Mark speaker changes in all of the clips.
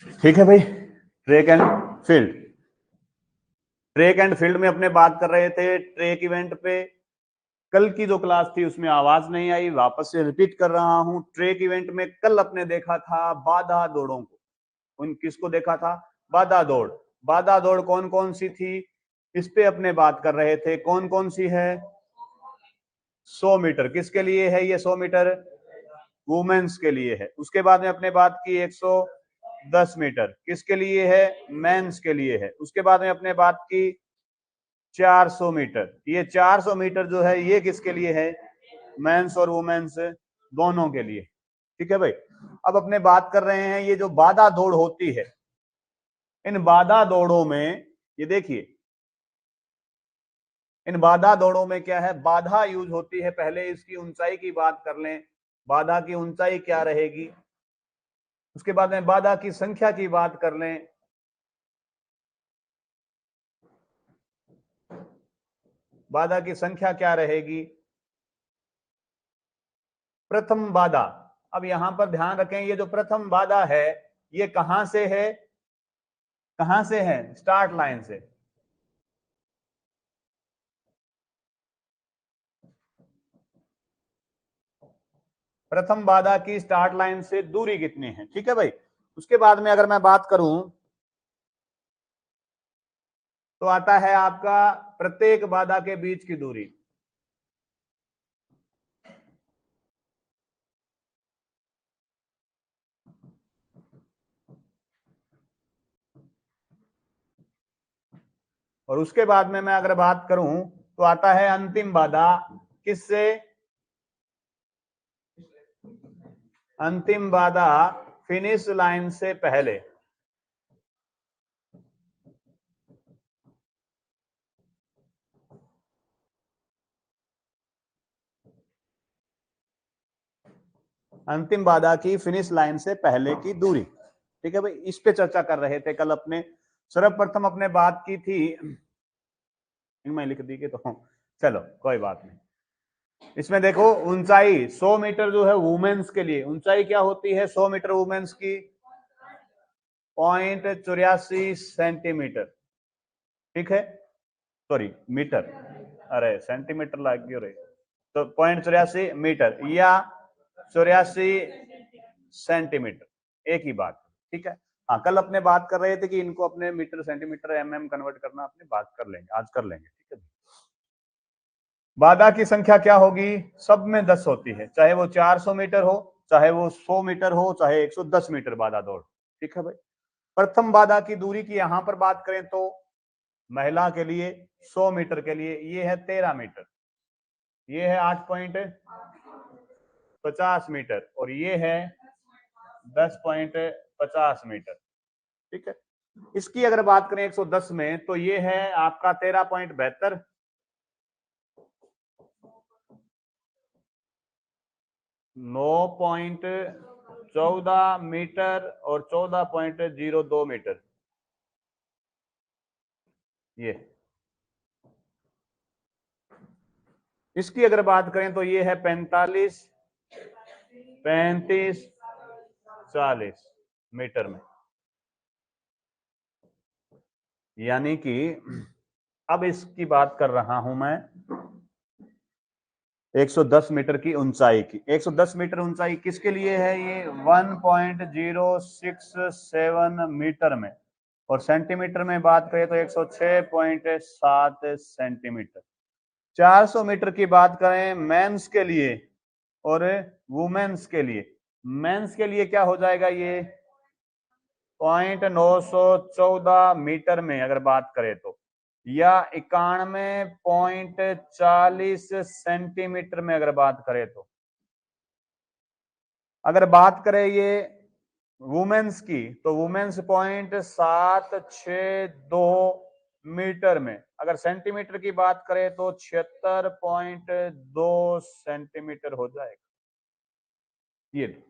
Speaker 1: ठीक है भाई। Track and field, track and field में अपने बात कर रहे थे ट्रैक इवेंट पे। कल की जो क्लास थी उसमें आवाज नहीं आई, वापस से रिपीट कर रहा हूं। ट्रैक इवेंट में कल अपने देखा था बाधा दौड़ों को। उन किसको देखा था? बाधा दौड़। बाधा दौड़ कौन कौन सी थी इस पे अपने बात कर रहे थे। कौन कौन सी है? 100 मीटर किसके लिए है? ये 100 मीटर वुमेन्स के लिए है। उसके बाद में अपने बात की 110 मीटर किसके लिए है? मेंस के लिए है। उसके बाद में अपने बात की 400 मीटर। ये 400 मीटर जो है ये किसके लिए है? मेंस और वुमेन्स दोनों के लिए। ठीक है भाई। अब अपने बात कर रहे हैं ये जो बाधा दौड़ होती है, इन बाधा दौड़ों में ये देखिए, इन बाधा दौड़ों में क्या है? बाधा यूज होती है। पहले इसकी ऊंचाई की बात कर लें, बाधा की ऊंचाई क्या रहेगी। उसके बाद में बाधा की संख्या की बात कर लें। बाधा की संख्या क्या रहेगी? प्रथम बाधा। अब यहां पर ध्यान रखें, ये जो प्रथम बाधा है ये कहां से है? कहां से है? स्टार्ट लाइन से। प्रथम बाधा की स्टार्ट लाइन से दूरी कितनी है? ठीक है भाई। उसके बाद में अगर मैं बात करूं तो आता है आपका प्रत्येक बाधा के बीच की दूरी। और उसके बाद में मैं अगर बात करूं तो आता है अंतिम बाधा। किससे? अंतिम बाधा फिनिश लाइन से पहले। अंतिम बाधा की फिनिश लाइन से पहले की दूरी। ठीक है भाई, इस पे चर्चा कर रहे थे कल अपने। सर्वप्रथम अपने बात की थी, मैं लिख दी कि तो चलो कोई बात नहीं। इसमें देखो ऊंचाई 100 मीटर जो है वुमेन्स के लिए, ऊंचाई क्या होती है 100 मीटर वुमेन्स की? 0.84 सेंटीमीटर। ठीक है, सॉरी मीटर, अरे सेंटीमीटर लाग गयो रे। तो 0.84 मीटर या 84 सेंटीमीटर, एक ही बात। ठीक है। हाँ, कल अपने बात कर रहे थे कि इनको अपने मीटर सेंटीमीटर एमएम कन्वर्ट करना अपने बात कर लेंगे, आज कर लेंगे। ठीक है। बाधा की संख्या क्या होगी? सब में 10 होती है, चाहे वो 400 मीटर हो, चाहे वो 100 मीटर हो, चाहे 110 मीटर बाधा दौड़। ठीक है भाई। प्रथम बाधा की दूरी की यहां पर बात करें तो महिला के लिए 100 मीटर के लिए ये है 13 मीटर, ये है 8.50 मीटर और ये है 10.50 मीटर। ठीक है। इसकी अगर बात करें 110 में तो ये है आपका 13.72, 9.14 मीटर और 14.02 मीटर। ये इसकी अगर बात करें तो ये है 45, 35, 40 मीटर में। यानी कि अब इसकी बात कर रहा हूं मैं 110 मीटर की ऊंचाई की। 110 मीटर ऊंचाई किसके लिए है? ये 1.067 मीटर में। और सेंटीमीटर में बात करें तो 106.7 सेंटीमीटर। 400 मीटर की बात करें मेंस के लिए और वुमेन्स के लिए, मेंस के लिए क्या हो जाएगा? ये 0.914 मीटर में अगर बात करें तो, या 91.40 सेंटीमीटर में अगर बात करें तो। अगर बात करें ये वुमेन्स की तो वुमेन्स 0.762 मीटर में। अगर सेंटीमीटर की बात करें तो 76.2 सेंटीमीटर हो जाएगा। ये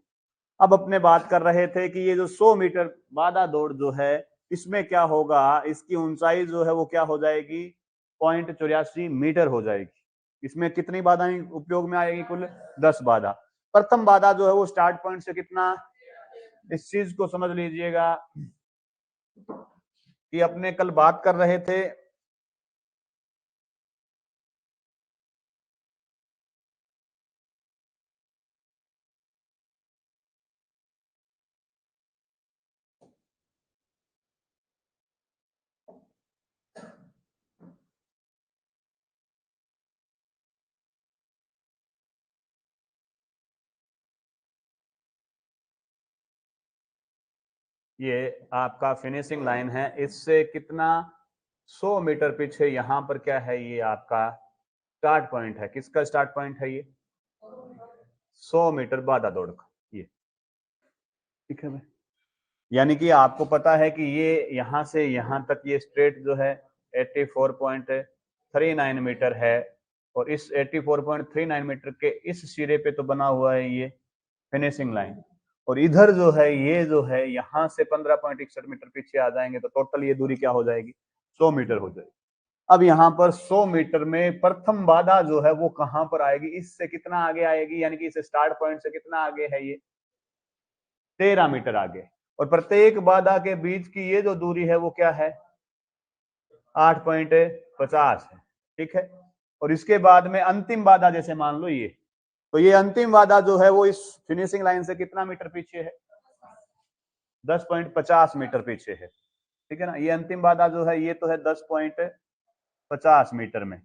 Speaker 1: अब अपने बात कर रहे थे कि ये जो 100 मीटर बाधा दौड़ जो है इसमें क्या होगा, इसकी ऊंचाई जो है वो क्या हो जाएगी? 0.84 मीटर हो जाएगी। इसमें कितनी बाधाएं उपयोग में आएगी? कुल 10 बाधा। प्रथम बाधा जो है वो स्टार्ट पॉइंट से कितना? इस चीज को समझ लीजिएगा कि अपने कल बात कर रहे थे ये आपका फिनिशिंग लाइन है, इससे कितना 100 मीटर पीछे यहाँ पर क्या है, ये आपका स्टार्ट पॉइंट है। किसका स्टार्ट पॉइंट है ये? 100 मीटर बाधा दौड़ का ये, ठीक है भाई। यानी कि आपको पता है कि ये यहां से यहां तक ये स्ट्रेट जो है 84.39 मीटर है, और इस 84.39 मीटर के इस सिरे पे तो बना हुआ है ये फिनिशिंग लाइन, और इधर जो है ये जो है यहां से 15.61 मीटर पीछे आ जाएंगे तो टोटल ये दूरी क्या हो जाएगी? 100 मीटर हो जाएगी। अब यहाँ पर 100 मीटर में प्रथम बाधा जो है वो कहां पर आएगी? इससे कितना आगे आएगी, यानी कि इस स्टार्ट पॉइंट से कितना आगे है? ये 13 मीटर आगे। और प्रत्येक बाधा के बीच की ये जो दूरी है वो क्या है? 8.50 है, ठीक है। और इसके बाद में अंतिम बाधा जैसे मान लो ये, तो ये अंतिम बाधा जो है वो इस फिनिशिंग लाइन से कितना मीटर पीछे है? 10.50 मीटर पीछे है, ठीक है ना। ये अंतिम बाधा जो है ये तो है 10.50 मीटर में,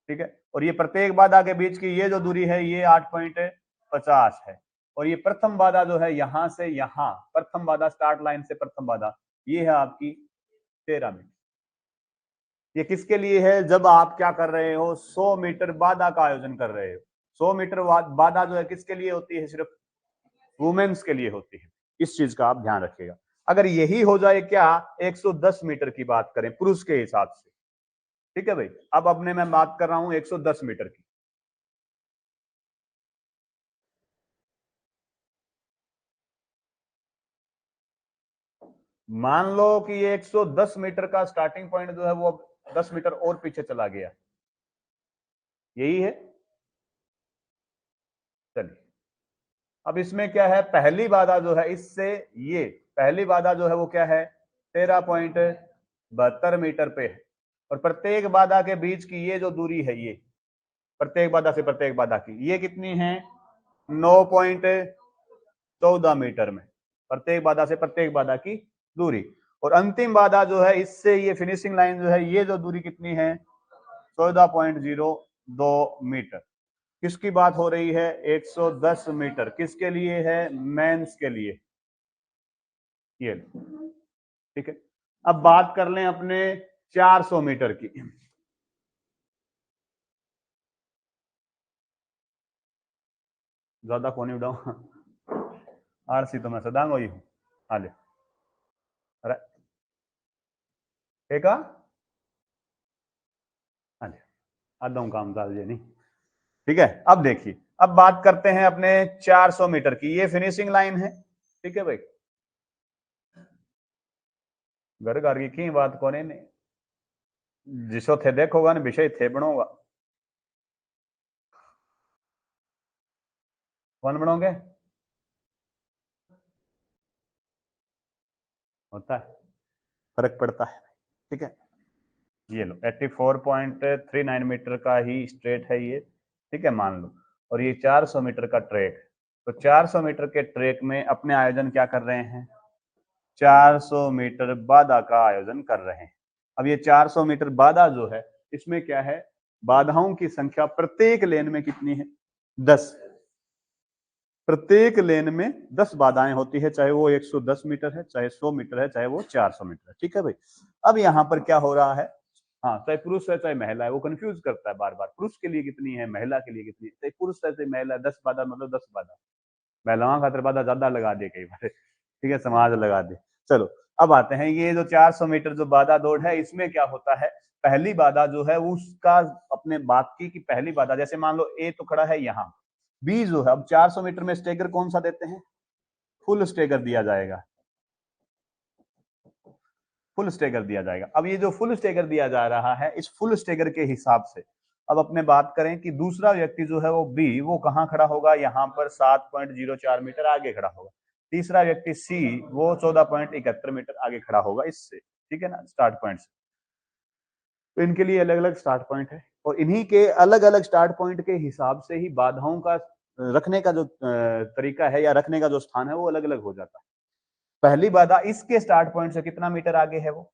Speaker 1: ठीक है। और ये प्रत्येक बाधा के बीच की ये जो दूरी है ये 8.50 है। और ये प्रथम बाधा जो है यहां से यहां, प्रथम बाधा स्टार्ट लाइन से प्रथम बाधा, ये है आपकी 13 मीटर। ये किसके लिए है? जब आप क्या कर रहे हो, 100 मीटर बाधा का आयोजन कर रहे हो। 100 मीटर बाधा जो है किसके लिए होती है? सिर्फ वुमेन्स के लिए होती है। इस चीज का आप ध्यान रखिएगा। अगर यही हो जाए क्या, 110 मीटर की बात करें पुरुष के हिसाब से, ठीक है भाई। अब अपने मैं बात कर रहा हूं 110 मीटर की। मान लो कि ये 110 मीटर का स्टार्टिंग पॉइंट जो है वो अब 10 मीटर और पीछे चला गया, यही है। चलिए, अब इसमें क्या है, पहली बाधा जो है इससे ये पहली बाधा जो है वो क्या है? 13.72 मीटर पे है। और प्रत्येक बाधा के बीच की ये जो दूरी है, ये प्रत्येक बाधा से प्रत्येक बाधा की ये कितनी है? 9.14 मीटर में, प्रत्येक बाधा से प्रत्येक बाधा की दूरी। और अंतिम बाधा जो है इससे ये फिनिशिंग लाइन जो है ये जो दूरी कितनी है? 14.02 मीटर। किसकी बात हो रही है? 110 मीटर। किसके लिए है? मेंस के लिए, ये, ठीक है। अब बात कर लें अपने 400 मीटर की। ज्यादा फोन ही उठाऊ, आरसी तो मैं सदांगो ही हूं। हाले अरे एक हाले आधा काम चाल जे नहीं, ठीक है। अब देखिए, अब बात करते हैं अपने 400 मीटर की। ये फिनिशिंग लाइन है, ठीक है भाई। घर घर की बात कोने ने जिसो थे देखोगा ना विषय थे बनोगा, कौन बनोगे? होता है, फर्क पड़ता है, ठीक है। ये लो 84.39 मीटर का ही स्ट्रेट है ये, ठीक है, मान लो। और ये 400 मीटर का ट्रैक, तो 400 मीटर के ट्रैक में अपने आयोजन क्या कर रहे हैं? 400 मीटर बाधा का आयोजन कर रहे हैं। अब ये 400 मीटर बाधा जो है इसमें क्या है? बाधाओं की संख्या प्रत्येक लेन में कितनी है? 10। प्रत्येक लेन में 10 बाधाएं होती है, चाहे वो 110 मीटर है, चाहे 100 मीटर है, चाहे वो 400 मीटर है, ठीक है भाई। अब यहाँ पर क्या हो रहा है, हाँ, चाहे पुरुष है चाहे महिला है, वो कंफ्यूज करता है बार बार, पुरुष के लिए कितनी है, महिला के लिए कितनी है। चाहे पुरुष है चाहे महिला, 10 बाधा मतलब 10 बाधा। महिलाओं खातिर बाधा ज्यादा लगा दे कई बार, ठीक है, समाज लगा दे। चलो, अब आते हैं ये जो 400 मीटर जो बाधा दौड़ है, इसमें क्या होता है? पहली बाधा जो है उसका अपने बात की पहली बाधा, जैसे मान लो ए तो खड़ा है यहाँ, बी जो है, अब 400 मीटर में स्टेगर कौन सा देते हैं? फुल स्टेगर दिया जाएगा, फुल स्टेगर दिया जाएगा। अब ये जो फुल स्टेगर दिया जा रहा है, इस फुल स्टेगर के हिसाब से अब अपने बात करें कि दूसरा व्यक्ति जो है वो बी, वो कहां खड़ा होगा? यहाँ पर 7.04 मीटर आगे खड़ा होगा, तीसरा व्यक्ति सी वो 14.71 मीटर आगे खड़ा होगा इससे, ठीक है ना, स्टार्ट पॉइंट से। तो इनके लिए अलग अलग स्टार्ट पॉइंट है और इन्हीं के अलग अलग स्टार्ट पॉइंट के हिसाब से ही बाधाओं का रखने का जो तरीका है या रखने का जो स्थान है वो अलग अलग हो जाता है। पहली बाधा इसके स्टार्ट पॉइंट से कितना मीटर आगे है, वो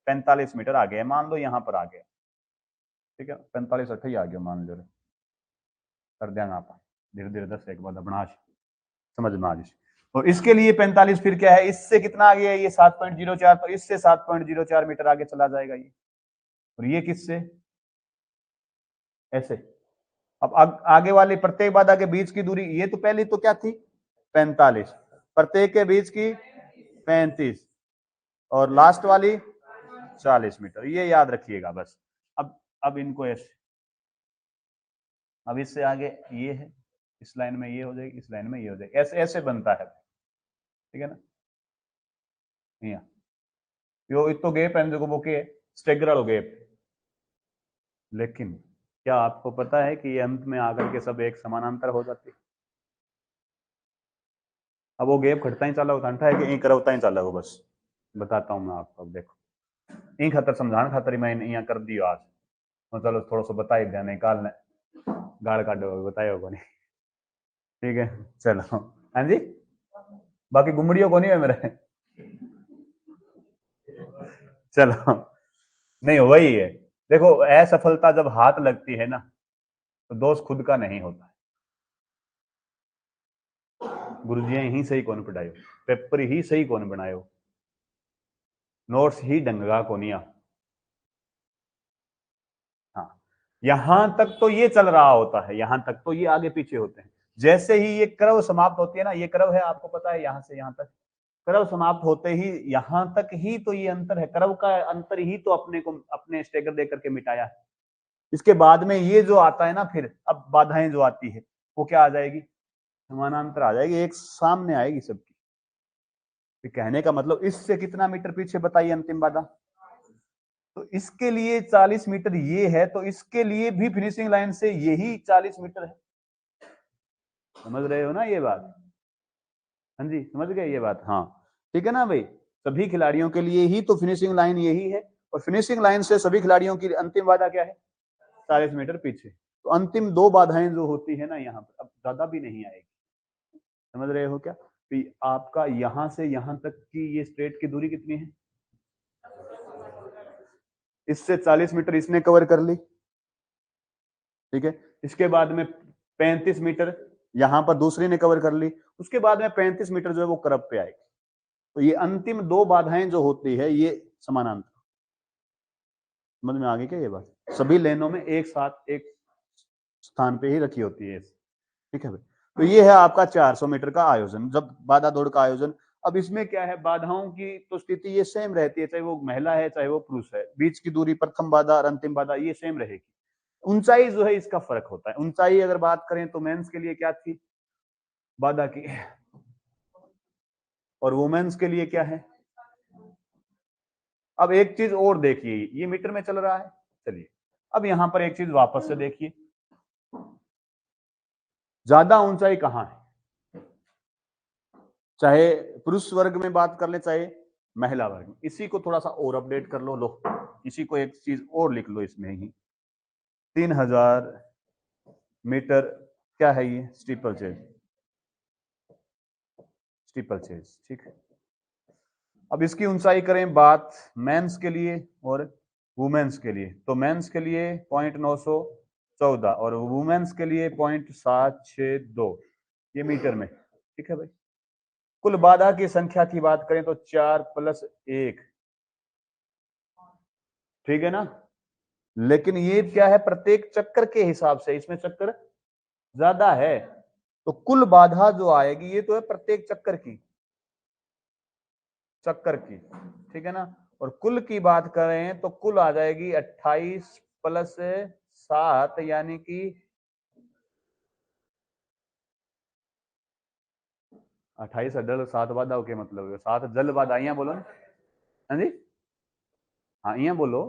Speaker 1: 45 मीटर आगे है, मान लो यहां पर आ गया, ठीक है, 45 अट्ठाई आ गया मान लो, कर देंगे आप धीरे धीरे 10 एक बाद अपना समझ में आ जाए। और इसके लिए 45 फिर क्या है, इससे कितना आगे है, ये 7.04, तो इससे 7.04 मीटर आगे चला जाएगा ये। और ये किससे, ऐसे। अब आगे वाली प्रत्येक बाधा के बीच की दूरी, ये तो पहली तो क्या थी 45, प्रत्येक के बीच की 35 और लास्ट वाली 40 मीटर, ये याद रखिएगा बस। अब इनको ऐसे, अब इससे आगे ये है, इस लाइन में ये हो जाएगी, इस लाइन में ये हो जाएगी, ऐसे ऐसे बनता है, ठीक है ना। यो इतो गैप है देखो, वो के स्टेगरल गैप, लेकिन क्या आपको पता है कि ये अंत में आकर के सब एक समानांतर हो जाती है। अब वो गैप घटता ही चला होता है कि यहीं करवता ही चला हो, बस बताता हूँ मैं आपको। अब देखो यहीं खातर समझाने खातर मैं यहाँ कर दियो आज, तो चलो थोड़ा सा बता ही दिया, निकालने गाड़ काटो बताए होगा नहीं, ठीक है चलो। हाँ जी, बाकी गुमड़ियों को नहीं है मेरे, चलो नहीं वही है। देखो असफलता जब हाथ लगती है ना तो दोष खुद का नहीं होता है, गुरुजियां ही सही कौन पढ़ायो, पेपर ही सही कौन बनायो, नोट्स ही ढंगा कोनिया। हाँ, यहां तक तो ये चल रहा होता है, यहां तक तो ये आगे पीछे होते हैं। जैसे ही ये क्रव समाप्त होती है ना, ये क्रव है आपको पता है, यहां से यहां तक क्रव समाप्त होते ही यहां तक ही तो ये अंतर है, क्रव का अंतर ही तो अपने को अपने स्टेगर दे करके मिटाया है। इसके बाद में ये जो आता है ना, फिर अब बाधाएं जो आती है वो क्या आ जाएगी, समानांतर आ जाएगी, एक सामने आएगी सबकी। कहने का मतलब इससे कितना मीटर पीछे बताइए अंतिम बाधा, तो इसके लिए 40 मीटर ये है, तो इसके लिए भी फिनिशिंग लाइन से यही 40 मीटर है। समझ रहे हो ना ये बात, हाँ जी समझ गए ये बात, हाँ ठीक है ना भाई। सभी खिलाड़ियों के लिए ही तो फिनिशिंग लाइन यही है, और फिनिशिंग लाइन से सभी खिलाड़ियों की अंतिम बाधा क्या है, 40 मीटर पीछे। तो अंतिम दो बाधाएं जो होती है ना यहाँ पर, अब ज्यादा भी नहीं आएगी, समझ रहे हो क्या। तो आपका यहां से यहां तक की ये स्ट्रेट की दूरी कितनी है, इससे 40 मीटर इसने कवर कर ली, ठीक है। इसके बाद में 35 मीटर यहां पर दूसरी ने कवर कर ली, उसके बाद में 35 मीटर जो है वो करब पे आएगी। तो ये अंतिम दो बाधाएं जो होती है ये समानांतर, समझ में आ गई क्या ये बात, सभी लेनों में एक साथ एक स्थान पे ही रखी होती है, ठीक है भाई। तो ये है आपका 400 मीटर का आयोजन, जब बाधा दौड़ का आयोजन। अब इसमें क्या है, बाधाओं की तो स्थिति ये सेम रहती है, चाहे वो महिला है चाहे वो पुरुष है, बीच की दूरी प्रथम बाधा और अंतिम बाधा ये सेम रहेगी। ऊंचाई जो है इसका फर्क होता है, ऊंचाई अगर बात करें तो मेंस के लिए क्या थी बाधा की, और वुमेन्स के लिए क्या है। अब एक चीज और देखिए, ये मीटर में चल रहा है, चलिए अब यहां पर एक चीज वापस से देखिए, ज्यादा ऊंचाई कहां है, चाहे पुरुष वर्ग में बात कर ले चाहे महिला वर्ग में। इसी को थोड़ा सा और अपडेट कर लो, इसी को एक चीज और लिख लो इसमें ही, 3000 मीटर क्या है ये, स्टीपल चेज, स्टीपल चेज, ठीक है। अब इसकी ऊंचाई करें बात मेंस के लिए और वुमेन्स के लिए, तो मेंस के लिए 0.914 और वुमेन्स के लिए 0.762 ये मीटर में, ठीक है भाई। कुल बाधा की संख्या की बात करें तो 4 + 1, ठीक है ना। लेकिन ये क्या है, प्रत्येक चक्कर के हिसाब से इसमें चक्कर ज्यादा है, तो कुल बाधा जो आएगी ये तो है प्रत्येक चक्कर की, चक्कर की, ठीक है ना। और कुल की बात करें तो कुल आ जाएगी 28 + 7 यानी कि 28 अडल 7 बाधा के मतलब 7 जल बाधा, यहाँ बोलो ना, हाँ जी, हाँ यहाँ बोलो,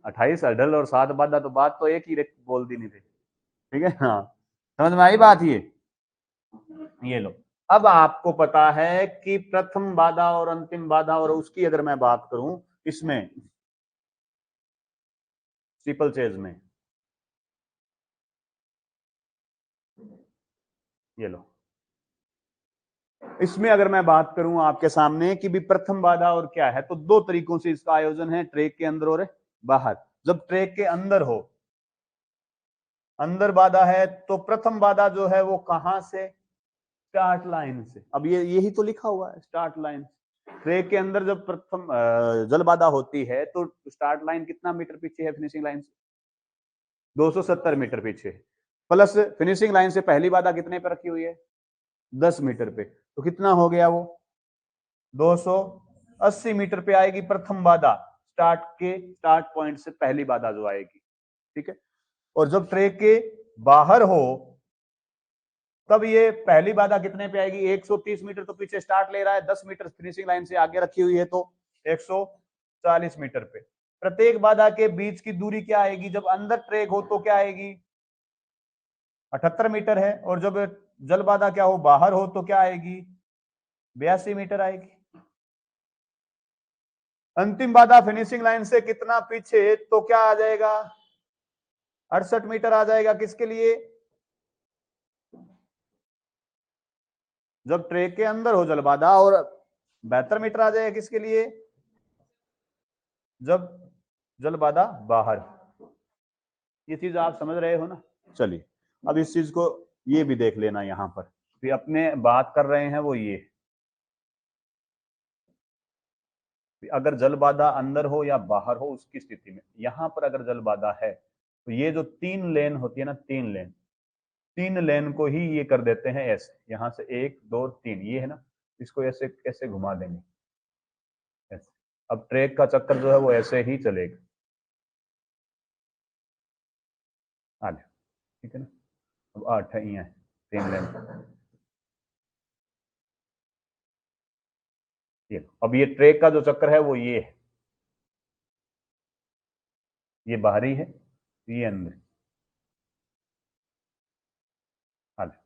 Speaker 1: 28 अडल और 7 बाधा, तो बात तो एक ही बोल दी नहीं थे, ठीक है हाँ, समझ में आई बात। ये लो अब आपको पता है कि प्रथम बाधा और अंतिम बाधा, और उसकी अगर मैं बात करूं इसमें स्टीपल चेज में, ये लो, इसमें अगर मैं बात करूं आपके सामने कि भी प्रथम बाधा और क्या है, तो दो तरीकों से इसका आयोजन है, ट्रैक के अंदर और बाहर। जब ट्रैक के अंदर हो, अंदर बाधा है, तो प्रथम बाधा जो है वो कहां से, स्टार्ट लाइन से। अब ये यही तो लिखा हुआ है, स्टार्ट लाइन। ट्रैक के अंदर जब प्रथम जल बाधा होती है तो स्टार्ट लाइन कितना मीटर पीछे है फिनिशिंग लाइन से, 270 मीटर पीछे, प्लस फिनिशिंग लाइन से पहली बाधा कितने पे रखी हुई है, 10 मीटर पे, तो कितना हो गया वो 280 मीटर पे आएगी प्रथम बाधा, स्टार्ट पॉइंट से पहली बाधा जो आएगी, ठीक है। और जब ट्रैक के बाहर हो तब ये पहली बाधा कितने पे आएगी, 130 मीटर तो पीछे स्टार्ट ले रहा है, 10 मीटर फिनिशिंग लाइन से आगे रखी हुई है, तो 140 मीटर पे। प्रत्येक बाधा के बीच की दूरी क्या आएगी, जब अंदर ट्रैक हो तो क्या आएगी, 78 मीटर है, और जब जल बाधा क्या हो, बाहर हो, तो क्या आएगी, 82 मीटर आएगी। अंतिम बाधा फिनिशिंग लाइन से कितना पीछे, तो क्या आ जाएगा, 68 मीटर आ जाएगा। किसके लिए, जब ट्रैक के अंदर हो जल बाधा, और 72 मीटर आ जाएगा किसके लिए, जब जल बाधा बाहर। ये चीज आप समझ रहे हो ना। चलिए अब इस चीज को ये भी देख लेना, यहां पर भी अपने बात कर रहे हैं वो ये, अगर जल बाधा अंदर हो या बाहर हो उसकी स्थिति में, यहां पर अगर जल बाधा है तो ये जो 3 लेन होती है ना, 3 लेन को ही ये कर देते हैं ऐसे, यहां से 1 2 3, ये है ना, इसको ऐसे ऐसे घुमा देंगे ऐसे। अब ट्रैक का चक्कर जो है वो ऐसे ही चलेगा, आ जाओ, ठीक है ना। अब 8 है, ये 3 लेन, ये अब ये ट्रैक का जो चक्कर है वो ये है, ये बाहरी है, ये अंदर, आ जाओ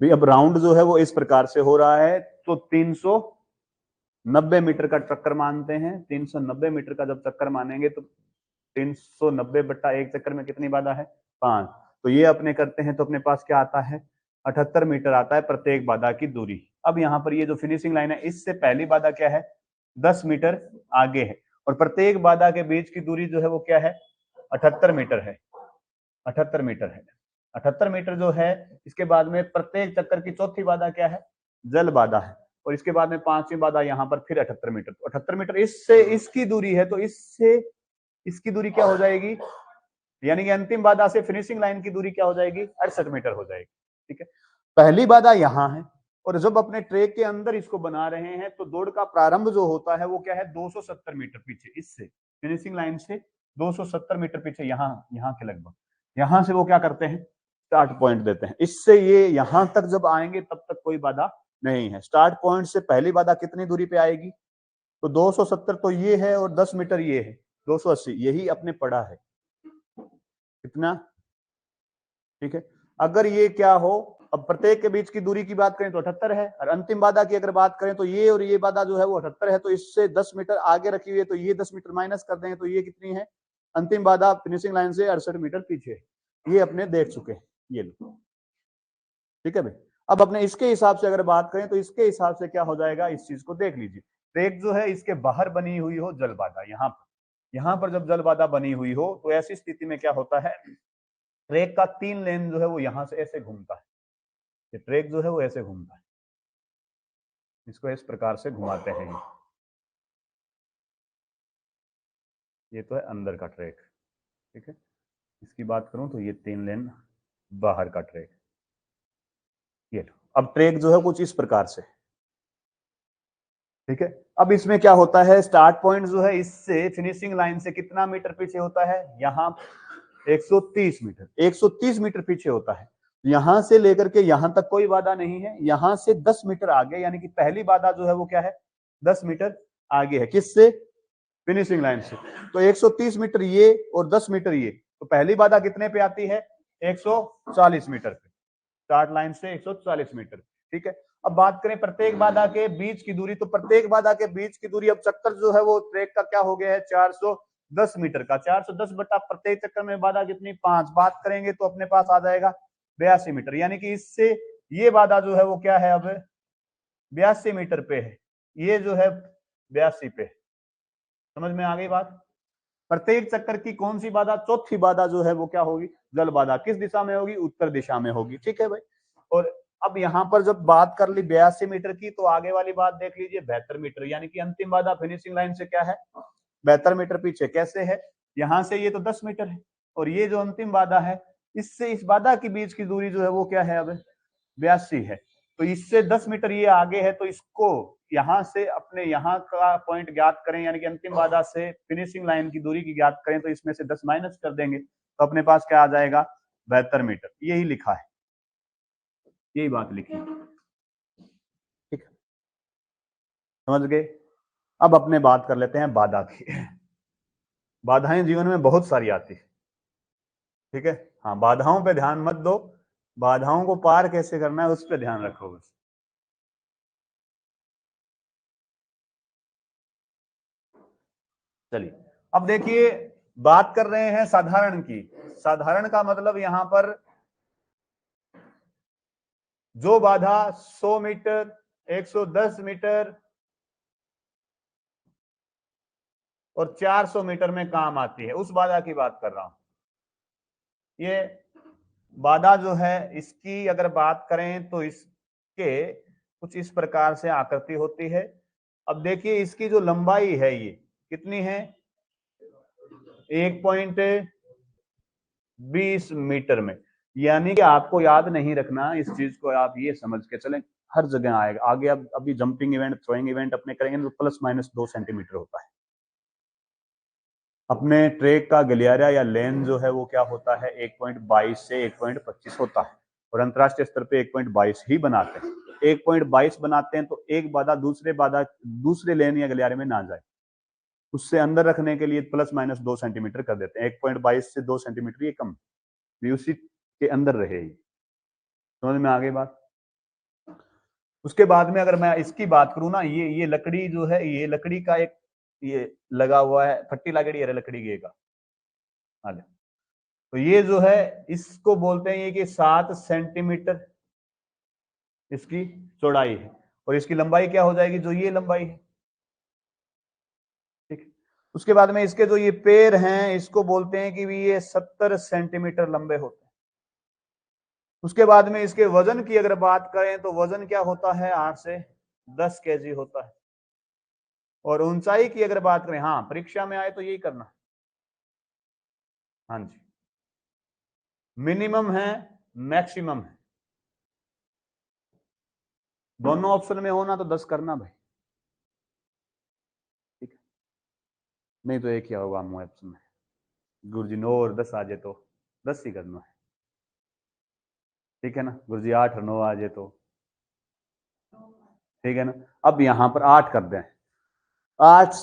Speaker 1: भी। अब राउंड जो है वो इस प्रकार से हो रहा है, तो 390 मीटर का चक्कर मानते हैं। 390 मीटर का जब चक्कर मानेंगे तो 390/1 चक्कर में कितनी बाधा है, 5, तो ये अपने करते हैं तो अपने पास क्या आता है, 78 मीटर आता है प्रत्येक बाधा की दूरी। अब यहाँ पर ये जो फिनिशिंग लाइन है, इससे पहली बाधा क्या है, 10 मीटर आगे है, और प्रत्येक बाधा के बीच की दूरी जो है वो क्या है, 78 मीटर है, 78 मीटर है। 78 मीटर जो है, इसके बाद में प्रत्येक चक्कर की चौथी बाधा क्या है, जल बाधा है, और इसके बाद में पांचवी बाधा यहाँ पर फिर 78 मीटर, तो 78 मीटर इससे इसकी दूरी है, तो इससे इसकी दूरी क्या हो जाएगी, यानी कि अंतिम बाधा से फिनिशिंग लाइन की दूरी क्या हो जाएगी, 68 मीटर हो जाएगी, ठीक है। पहली बाधा यहां है, और जब अपने ट्रैक के अंदर इसको बना रहे हैं तो दौड़ का प्रारंभ जो होता है वो क्या है, 270 मीटर पीछे, इससे फिनिशिंग लाइन से 270 मीटर पीछे, यहाँ के लगभग, यहां से वो क्या करते हैं, स्टार्ट पॉइंट देते हैं। इससे ये यहां तक जब आएंगे तब तक कोई बाधा नहीं है। स्टार्ट पॉइंट से पहली बाधा कितनी दूरी पे आएगी, तो 270 तो ये है, और 10 मीटर ये है, 280, यही अपने पड़ा है, कितना, ठीक है। अगर ये क्या हो, अब प्रत्येक के बीच की दूरी की बात करें तो 78 है, और अंतिम बाधा की अगर बात करें तो ये और ये बाधा जो है वो 78 है, तो इससे 10 मीटर आगे रखी हुई है, तो ये 10 मीटर माइनस कर देंगे, तो ये कितनी है, अंतिम बाधा फिनिशिंग लाइन से 68 मीटर पीछे है। ये अपने देख चुके हैं, ये लो, ठीक है भाई। अब अपने इसके हिसाब से अगर बात करें तो इसके हिसाब से क्या हो जाएगा, इस चीज को देख लीजिए। ट्रैक जो है इसके बाहर बनी हुई हो जल बाधा, यहाँ पर जब जल बाधा बनी हुई हो तो ऐसी स्थिति में क्या होता है, ट्रैक का 3 लेन जो है वो यहां से ऐसे घूमता है, ये ट्रैक जो है वो ऐसे घूमता है, इसको इस प्रकार से घुमाते हैं। ये तो है अंदर का ट्रैक, ठीक है। इसकी बात करूं तो ये 3 लेन बाहर का ट्रैक, ये अब ट्रैक जो है कुछ इस प्रकार से, ठीक है। अब इसमें क्या होता है, स्टार्ट पॉइंट जो है इससे फिनिशिंग लाइन से कितना मीटर पीछे होता है, यहाँ 130 मीटर, 130 मीटर पीछे होता है। यहां से लेकर के यहां तक कोई बाधा नहीं है, यहां से 10 मीटर आगे, यानी कि पहली बाधा जो है वो क्या है, 10 मीटर आगे है, किससे, फिनिशिंग लाइन से। तो 130 मीटर ये और 10 मीटर ये, तो पहली बाधा कितने पे आती है, 140 मीटर पे, स्टार्ट लाइन से 140 मीटर। ठीक है। अब बात करें प्रत्येक बाधा के बीच की दूरी, तो प्रत्येक बाधा के बीच की दूरी, अब चक्कर जो है वो ट्रैक का क्या हो गया है 410 मीटर का, 410 बटा प्रत्येक चक्कर में बाधा कितनी 5, बात करेंगे तो अपने पास आ जाएगा 82 मीटर, यानी कि इससे ये बाधा जो है वो क्या है अब 82 मीटर पे है, ये जो है 82 पे। समझ में आ गई बात। प्रत्येक चक्कर की कौन सी बाधा, चौथी बाधा जो है वो क्या होगी जल बाधा, किस दिशा में होगी उत्तर दिशा में होगी, ठीक है भाई। और अब यहाँ पर जब बात कर ली 82 मीटर की, तो आगे वाली बात देख लीजिए 72 मीटर, यानी कि अंतिम बाधा फिनिशिंग लाइन से क्या है 72 मीटर पीछे। कैसे है, यहाँ से ये तो 10 मीटर है, और ये जो अंतिम बाधा है इससे इस बाधा के बीच की दूरी जो है वो क्या है अब 82 है, तो इससे 10 मीटर ये आगे है, तो इसको यहां से अपने यहाँ का पॉइंट ज्ञात करें, यानी कि अंतिम बाधा से फिनिशिंग लाइन की दूरी की ज्ञात करें, तो इसमें से 10 माइनस कर देंगे तो अपने पास क्या आ जाएगा 72 मीटर, यही लिखा है, यही बात लिखी है, ठीक है, समझ गए। अब अपने बात कर लेते हैं बाधा की। बाधाएं जीवन में बहुत सारी आती है, ठीक है। हाँ, बाधाओं पे ध्यान मत दो, बाधाओं को पार कैसे करना है उस पर ध्यान रखो बस। चलिए अब देखिए, बात कर रहे हैं साधारण की। साधारण का मतलब यहां पर जो बाधा 100 मीटर, 110 मीटर और 400 मीटर में काम आती है, उस बाधा की बात कर रहा हूं। ये बाधा जो है इसकी अगर बात करें तो इसके कुछ इस प्रकार से आकृति होती है। अब देखिए इसकी जो लंबाई है ये कितनी है 1.20 मीटर में, यानी कि आपको याद नहीं रखना इस चीज को, आप ये समझ के चलें हर जगह आएगा आगे। अब अभी जंपिंग इवेंट थ्रोइंग इवेंट अपने करेंगे तो प्लस माइनस 2 सेंटीमीटर होता है। अपने ट्रैक का गलियारा या लेन जो है वो क्या होता है 1.22 से 1.25 होता है, और अंतरराष्ट्रीय स्तर पे 1.22 ही बनाते हैं। 1.22 बनाते हैं तो एक बाधा दूसरे लेन या गलियारे में ना जाए, उससे अंदर रखने के लिए प्लस माइनस 2 सेंटीमीटर कर देते हैं। 1.22 से 2 सेंटीमीटर ये कम, उसी के अंदर रहे। समझ में आ गई बात। उसके बाद में अगर मैं इसकी बात करूं ना, ये लकड़ी जो है, ये लकड़ी का एक ये लगा हुआ है, फट्टी लगड़ी है लकड़ी की का, तो ये जो है इसको बोलते हैं ये कि 7 सेंटीमीटर इसकी चौड़ाई है, और इसकी लंबाई क्या हो जाएगी जो ये लंबाई है, ठीक है। उसके बाद में इसके जो ये पैर हैं इसको बोलते हैं कि भी ये 70 सेंटीमीटर लंबे होते हैं। उसके बाद में इसके वजन की अगर बात करें तो वजन क्या होता है 8 से 10 केजी होता है। और ऊंचाई की अगर बात करें, हाँ परीक्षा में आए तो यही करना, हाँ जी, मिनिमम है मैक्सिमम है, दोनों ऑप्शन में होना तो 10 करना भाई, ठीक है, नहीं तो एक ही होगा हम ऑप्शन में। गुरुजी 9 और 10 आ जाए तो 10 ही करना है, ठीक है ना। गुरुजी 8 और 9 आ जाए तो ठीक है ना। अब यहां पर 8 कर दें, 8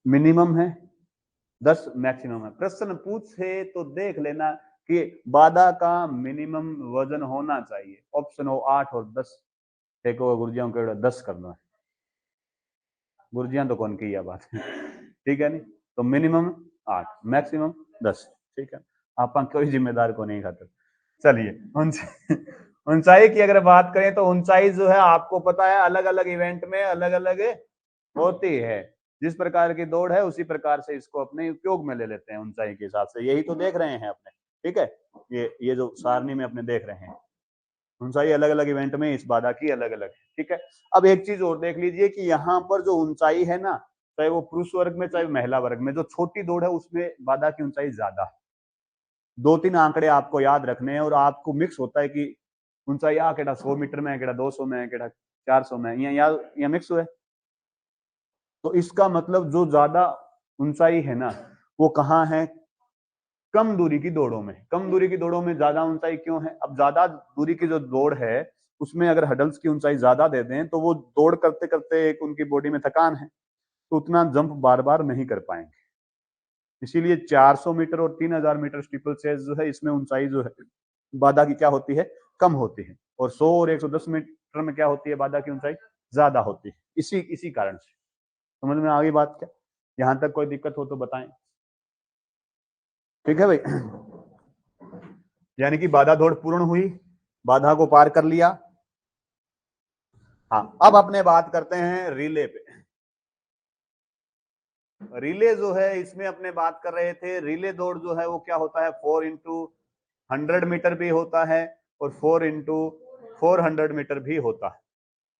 Speaker 1: मिनिमम है 10 मैक्सिमम है। प्रश्न पूछे तो देख लेना कि बाधा का मिनिमम वजन होना चाहिए, ऑप्शन हो 8 और 10, देखो गुरुजियों के 10 करना है, गुरुजियां तो कौन की है बात ठीक है नहीं, तो मिनिमम 8 मैक्सिमम 10, ठीक है। आप कोई जिम्मेदार को नहीं खाते। चलिए ऊंचाई की अगर बात करें तो ऊंचाई जो है आपको पता है अलग अलग इवेंट में अलग अलग होती है, जिस प्रकार की दौड़ है उसी प्रकार से इसको अपने उपयोग में ले लेते हैं ऊंचाई के हिसाब से, यही तो देख रहे हैं अपने, ठीक है। ये जो सारणी में अपने देख रहे हैं ऊंचाई अलग अलग इवेंट में इस बाधा की अलग अलग है, ठीक है। अब एक चीज और देख लीजिए कि यहाँ पर जो ऊंचाई है ना, चाहे वो पुरुष वर्ग में चाहे महिला वर्ग में, जो छोटी दौड़ है उसमें बाधा की ऊंचाई ज्यादा है। 2-3 आंकड़े आपको याद रखने हैं, और आपको मिक्स होता है कि ऊंचाई आ केड़ा 100 मीटर में है, केड़ा 200 में है, केड़ा 400 में है, या मिक्स हुए। तो इसका मतलब जो ज्यादा ऊंचाई है ना वो कहाँ है, कम दूरी की दौड़ों में। कम दूरी की दौड़ों में ज्यादा ऊंचाई क्यों है, अब ज्यादा दूरी की जो दौड़ है उसमें अगर हडल्स की ऊंचाई ज्यादा दे दें तो वो दौड़ करते करते एक उनकी बॉडी में थकान है, तो उतना जंप बार बार नहीं कर पाएंगे। इसीलिए 400 मीटर और 3000 मीटर स्टीपल चेज जो है इसमें ऊंचाई जो है बाधा की क्या होती है कम होती है, और 100 और 110 स्कूटर में क्या होती है, बाधा की ऊंचाई ज्यादा होती है, इसी कारण से। समझ में आ गई बात क्या? यहां तक कोई दिक्कत हो तो बताएं। ठीक है भाई। यानी कि बाधा दौड़ पूर्ण हुई, बाधा को पार कर लिया। हाँ, अब अपने बात करते हैं रिले पे। रिले जो है इसमें अपने बात कर रहे थे, रिले दौड़ जो है वो क्या होता है, 4x100 मीटर भी होता है और 4x400 मीटर भी होता है।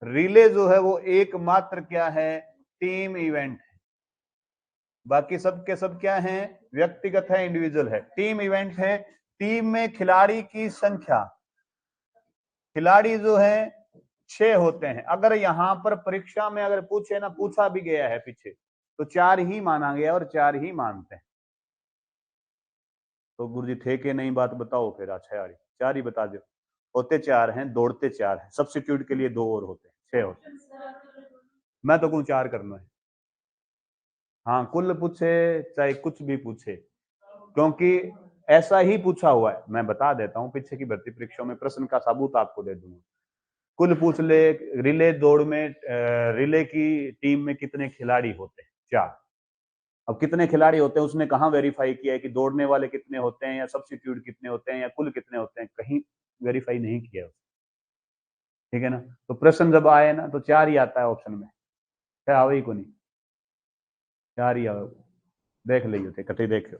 Speaker 1: रिले जो है वो एकमात्र क्या है, टीम इवेंट है। बाकी सब के सब क्या है, व्यक्तिगत है, इंडिविजुअल है। टीम इवेंट है, टीम में खिलाड़ी की संख्या, खिलाड़ी जो है 6 होते हैं। अगर यहां पर परीक्षा में अगर पूछे ना, पूछा भी गया है पीछे, तो 4 ही माना गया और 4 ही मानते हैं। तो गुरुजी थे कि नहीं, बात बताओ फिर। अच्छा यार 4 ही बता दो। होते 4 हैं, दौड़ते 4 हैं, सब्स्टिट्यूट के लिए 2 और होते हैं, 6 होते हैं। मैं तो कहूं 4 करना है। हाँ, कुल पूछे चाहे कुछ भी पूछे, क्योंकि ऐसा ही पूछा हुआ है। मैं बता देता हूं, पीछे की भर्ती परीक्षाओं में प्रश्न का सबूत आपको दे दूंगा। कुल पूछ ले, रिले दौड़ में रिले की टीम में कितने खिलाड़ी होते हैं, 4। अब कितने खिलाड़ी होते हैं उसने कहाँ वेरीफाई किया है कि दौड़ने वाले कितने होते हैं या सब्स्टिट्यूट कितने होते हैं या कुल कितने होते हैं, कहीं वेरीफाई नहीं किया। ठीक है ना? तो प्रश्न जब आए ना तो 4 ही आता है ऑप्शन में, क्या आवे को नहीं, 4 ही आवे। देख लीजिए थे कति देख।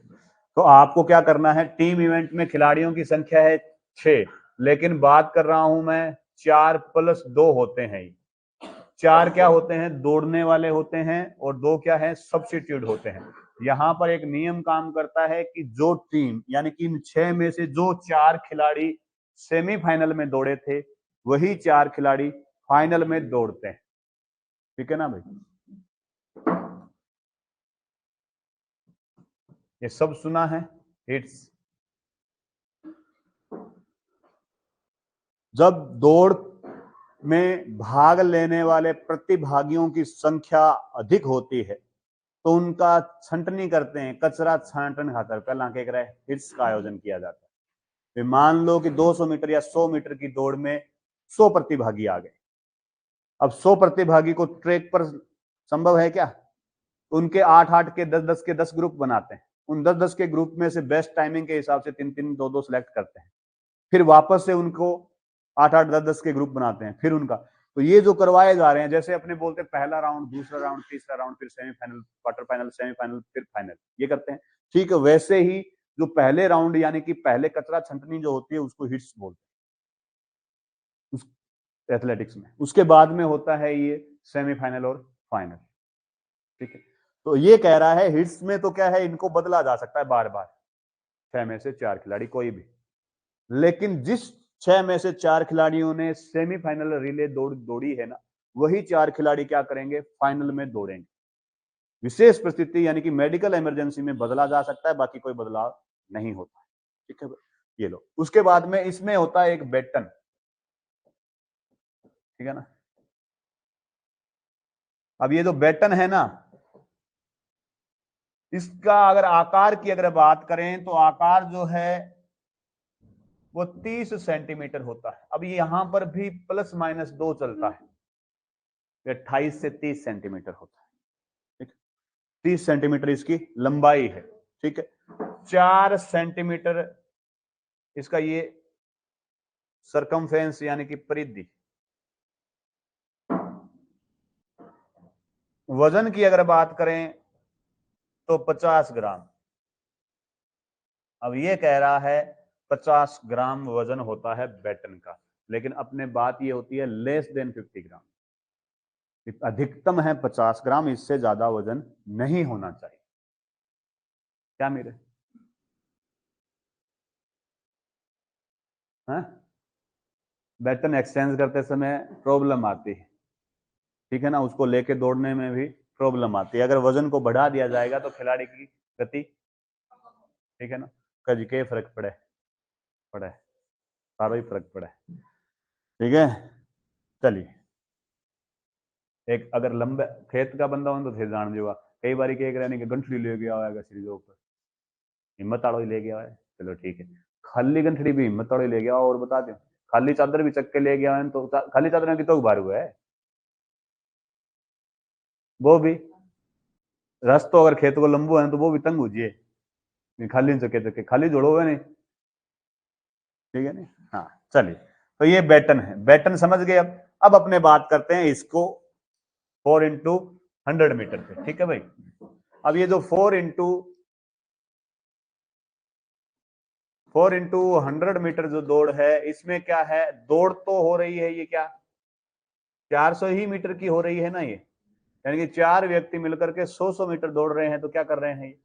Speaker 1: तो आपको क्या करना है, टीम इवेंट में खिलाड़ियों की संख्या है 6, लेकिन बात कर रहा हूं मैं 4+2 होते हैं। 4 क्या होते हैं, दौड़ने वाले होते हैं और 2 क्या है, सब्स्टिट्यूट होते हैं। यहां पर एक नियम काम करता है कि जो टीम, यानी कि इन 6 में से जो 4 खिलाड़ी सेमीफाइनल में दौड़े थे, वही 4 खिलाड़ी फाइनल में दौड़ते हैं। ठीक है ना भाई? ये सब सुना है हिट्स। जब दौड़ में भाग लेने वाले प्रतिभागियों की संख्या अधिक होती है तो उनका छंटनी करते हैं, कचरा छांटन खातर पहला के हिट्स का आयोजन किया जाता है। मान लो कि 200 मीटर या 100 मीटर की दौड़ में 100 प्रतिभागी आ गए। अब 100 प्रतिभागी को ट्रैक पर संभव है क्या? उनके 8-8 के 10-10 के 10 ग्रुप बनाते हैं। उन 10-10 के ग्रुप में से बेस्ट टाइमिंग के हिसाब से 3-3, 2-2 सिलेक्ट करते हैं। फिर वापस से उनको 8-8, 10-10 के ग्रुप बनाते हैं। फिर उनका, तो ये जो करवाए जा रहे हैं, जैसे अपने बोलते हैं पहला राउंड, दूसरा राउंड, तीसरा राउंड, फिर सेमीफाइनल, क्वार्टर फाइनल, सेमीफाइनल, फिर फाइनल, ये करते हैं। ठीक है, वैसे ही जो पहले राउंड यानी कि पहले कचरा छंटनी जो होती है उसको हिट्स बोलते हैं उस एथलेटिक्स में। उसके बाद में होता है ये सेमीफाइनल और फाइनल। ठीक है, तो ये कह रहा है हिट्स में तो क्या है, इनको बदला जा सकता है बार बार, 6 में से 4 खिलाड़ी कोई भी। लेकिन जिस 6 में से 4 खिलाड़ियों ने सेमीफाइनल रिले दौड़ी है ना, वही 4 खिलाड़ी क्या करेंगे, फाइनल में दौड़ेंगे। विशेष परिस्थिति यानी कि मेडिकल इमरजेंसी में बदला जा सकता है, बाकी कोई बदलाव नहीं होता। ठीक है, ये लो। उसके बाद में इसमें होता है एक बैटन। ठीक है ना? अब ये जो बैटन है ना, इसका अगर आकार की अगर बात करें तो आकार जो है वो 30 सेंटीमीटर होता है। अब यहां पर भी ±2 चलता है, 28 से 30 सेंटीमीटर होता है। ठीक, 30 सेंटीमीटर इसकी लंबाई है। ठीक है, 4 सेंटीमीटर इसका ये सरकमफेरेंस यानी कि परिधि। वजन की अगर बात करें तो 50 ग्राम। अब ये कह रहा है 50 ग्राम वजन होता है बैटन का, लेकिन अपने बात ये होती है लेस देन 50 ग्राम। अधिकतम है 50 ग्राम, इससे ज्यादा वजन नहीं होना चाहिए। क्या मेरे बैटन एक्सचेंज करते समय प्रॉब्लम आती है। ठीक है ना, उसको लेके दौड़ने में भी प्रॉब्लम आती है। अगर वजन को बढ़ा दिया जाएगा तो खिलाड़ी की गति, ठीक है ना, कज के फर्क पड़े सारा ही फर्क पड़े। ठीक है, चलिए। एक अगर लंबे खेत का बंदा हो तो फिर जान जो कई बार कह रहे कि गंठड़ी ले गया होगा सीढ़ी के ऊपर, हिम्मत आड़ो ही ले गया है, चलो ठीक है। खाली गंठड़ी भी हिम्मत आड़ो ही ले गया। और बता दो खाली चादर भी चक के ले गया तो खाली चादर में कितना भार हुआ है वो भी रस तो अगर खेत को लंबू है तो वो भी तंग होजिए खाली चके चके खाली जोड़ो हुए नहीं ठीक है नहीं हाँ चलिए तो ये बैटन है बैटन समझ गए अब अपने बात करते हैं इसको 4x100 मीटर पे ठीक है भाई अब ये जो 4x100 मीटर जो दौड़ है इसमें क्या है दौड़ तो हो रही है ये क्या 400 ही मीटर की हो रही है ना ये यानी कि 4 व्यक्ति मिलकर के 100 मीटर दौड़ रहे हैं तो क्या कर रहे हैं ये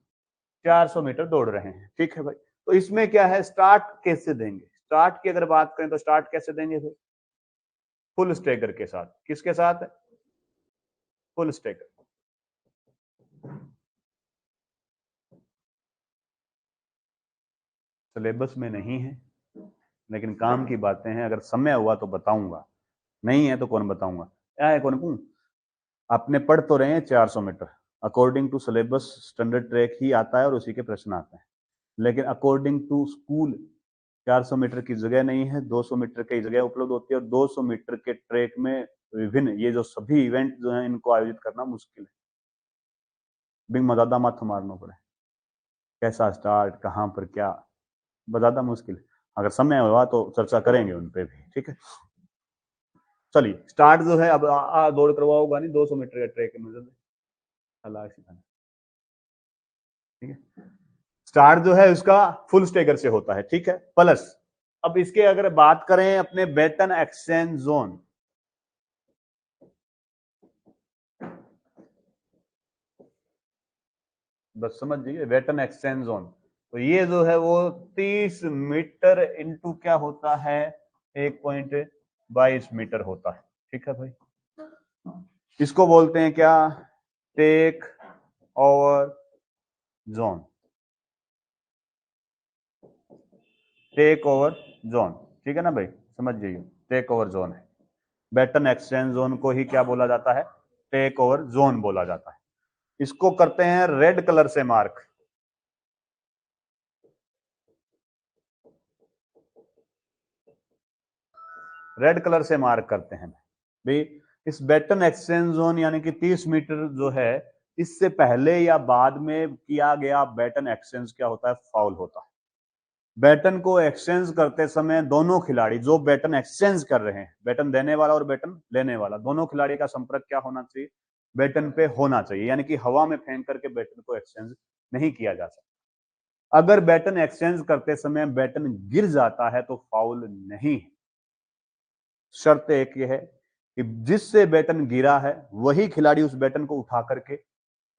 Speaker 1: 400 मीटर दौड़ रहे हैं ठीक है भाई तो इसमें क्या है स्टार्ट कैसे देंगे स्टार्ट की अगर बात करें तो स्टार्ट कैसे देंगे भाई फुल स्टेगर के साथ किसके साथ फुल स्टेगर सिलेबस में नहीं है लेकिन काम की बातें हैं अगर समय हुआ तो बताऊंगा नहीं है तो कौन बताऊंगा क्या है कौन कहूं आपने पढ़ तो रहे हैं 400 metre according to syllabus standard track ही आता है और उसी के प्रश्न आते हैं लेकिन अकॉर्डिंग टू स्कूल 400 मीटर की जगह नहीं है 200 मीटर की जगह उपलब्ध होती है और 200 मीटर के ट्रैक में विभिन्न ये जो सभी इवेंट जो है इनको आयोजित करना मुश्किल है बिंग मजादा माथा मारना पड़े कैसा स्टार्ट कहाँ पर क्या ज्यादा मुश्किल अगर समय हुआ तो चर्चा करेंगे उन पे भी ठीक है चलिए स्टार्ट जो है अब दौड़ करवाओगा नहीं 200 मीटर का ट्रैक में ठीक है स्टार्ट जो है उसका फुल स्टेगर से होता है ठीक है प्लस अब इसके अगर बात करें अपने बैटन एक्सचेंज जोन बस समझ जाइए बैटन एक्सचेंज जोन तो ये जो है वो 30 मीटर इंटू क्या होता है 1.22 मीटर होता है ठीक है भाई इसको बोलते हैं क्या take over zone take over zone ठीक है ना भाई समझ जाइए टेक ओवर जोन है बैटन एक्सचेंज जोन को ही क्या बोला जाता है टेक ओवर जोन बोला जाता है इसको करते हैं रेड कलर से मार्क रेड कलर से मार्क करते हैं भाई इस बैटन एक्सचेंज जोन यानी कि 30 मीटर जो है इससे पहले या बाद में किया गया बैटन एक्सचेंज क्या होता है फाउल होता है बैटन को एक्सचेंज करते समय दोनों खिलाड़ी जो बैटन एक्सचेंज कर रहे हैं बैटन देने वाला और बैटन लेने वाला दोनों खिलाड़ी का संपर्क क्या होना चाहिए बैटन पे होना चाहिए यानी कि हवा में फेंक करके बैटन को एक्सचेंज नहीं किया जा सकता अगर बैटन एक्सचेंज करते समय बैटन गिर जाता है तो फाउल नहीं है शर्त एक ये है कि जिससे बैटन गिरा है वही खिलाड़ी उस बैटन को उठा करके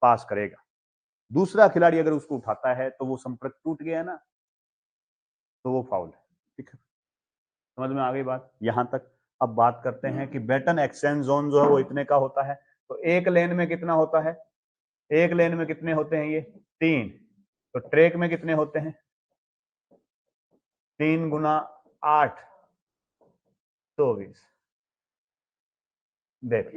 Speaker 1: पास करेगा दूसरा खिलाड़ी अगर उसको उठाता है तो वो संपर्क टूट गया ना तो वो फाउल है ठीक है समझ में आ गई बात यहां तक अब बात करते हैं कि बैटन एक्सचेंज जोन जो है वो इतने का होता है तो एक लेन में कितना होता है एक लेन में कितने होते हैं ये 3 तो ट्रैक में कितने होते हैं 3 × 8 24 देख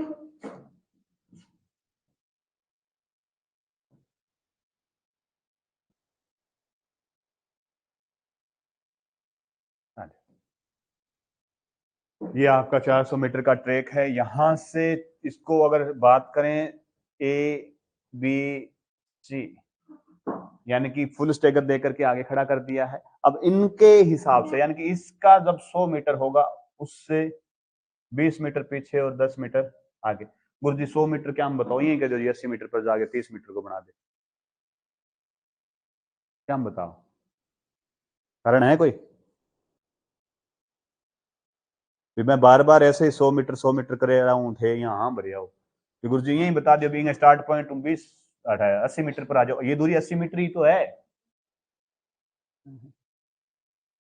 Speaker 1: ये आपका 400 मीटर का ट्रैक है यहां से इसको अगर बात करें ए बी सी यानी कि फुल स्टेगर देकर के आगे खड़ा कर दिया है अब इनके हिसाब से यानी कि इसका जब 100 मीटर होगा उससे 20 मीटर पीछे और 10 मीटर आगे गुरुजी 100 मीटर क्या हम बताओ ये जो 80 मीटर पर जाके 30 मीटर को बना दे क्या हम बताओ कारण है कोई मैं बार बार ऐसे ही 100 मीटर कर रहा हूँ थे यहाँ बढ़िया हो गुरु जी यही बता दिया बीइंग स्टार्ट पॉइंट 80 मीटर पर आ जाओ ये दूरी 80 मीटर ही तो है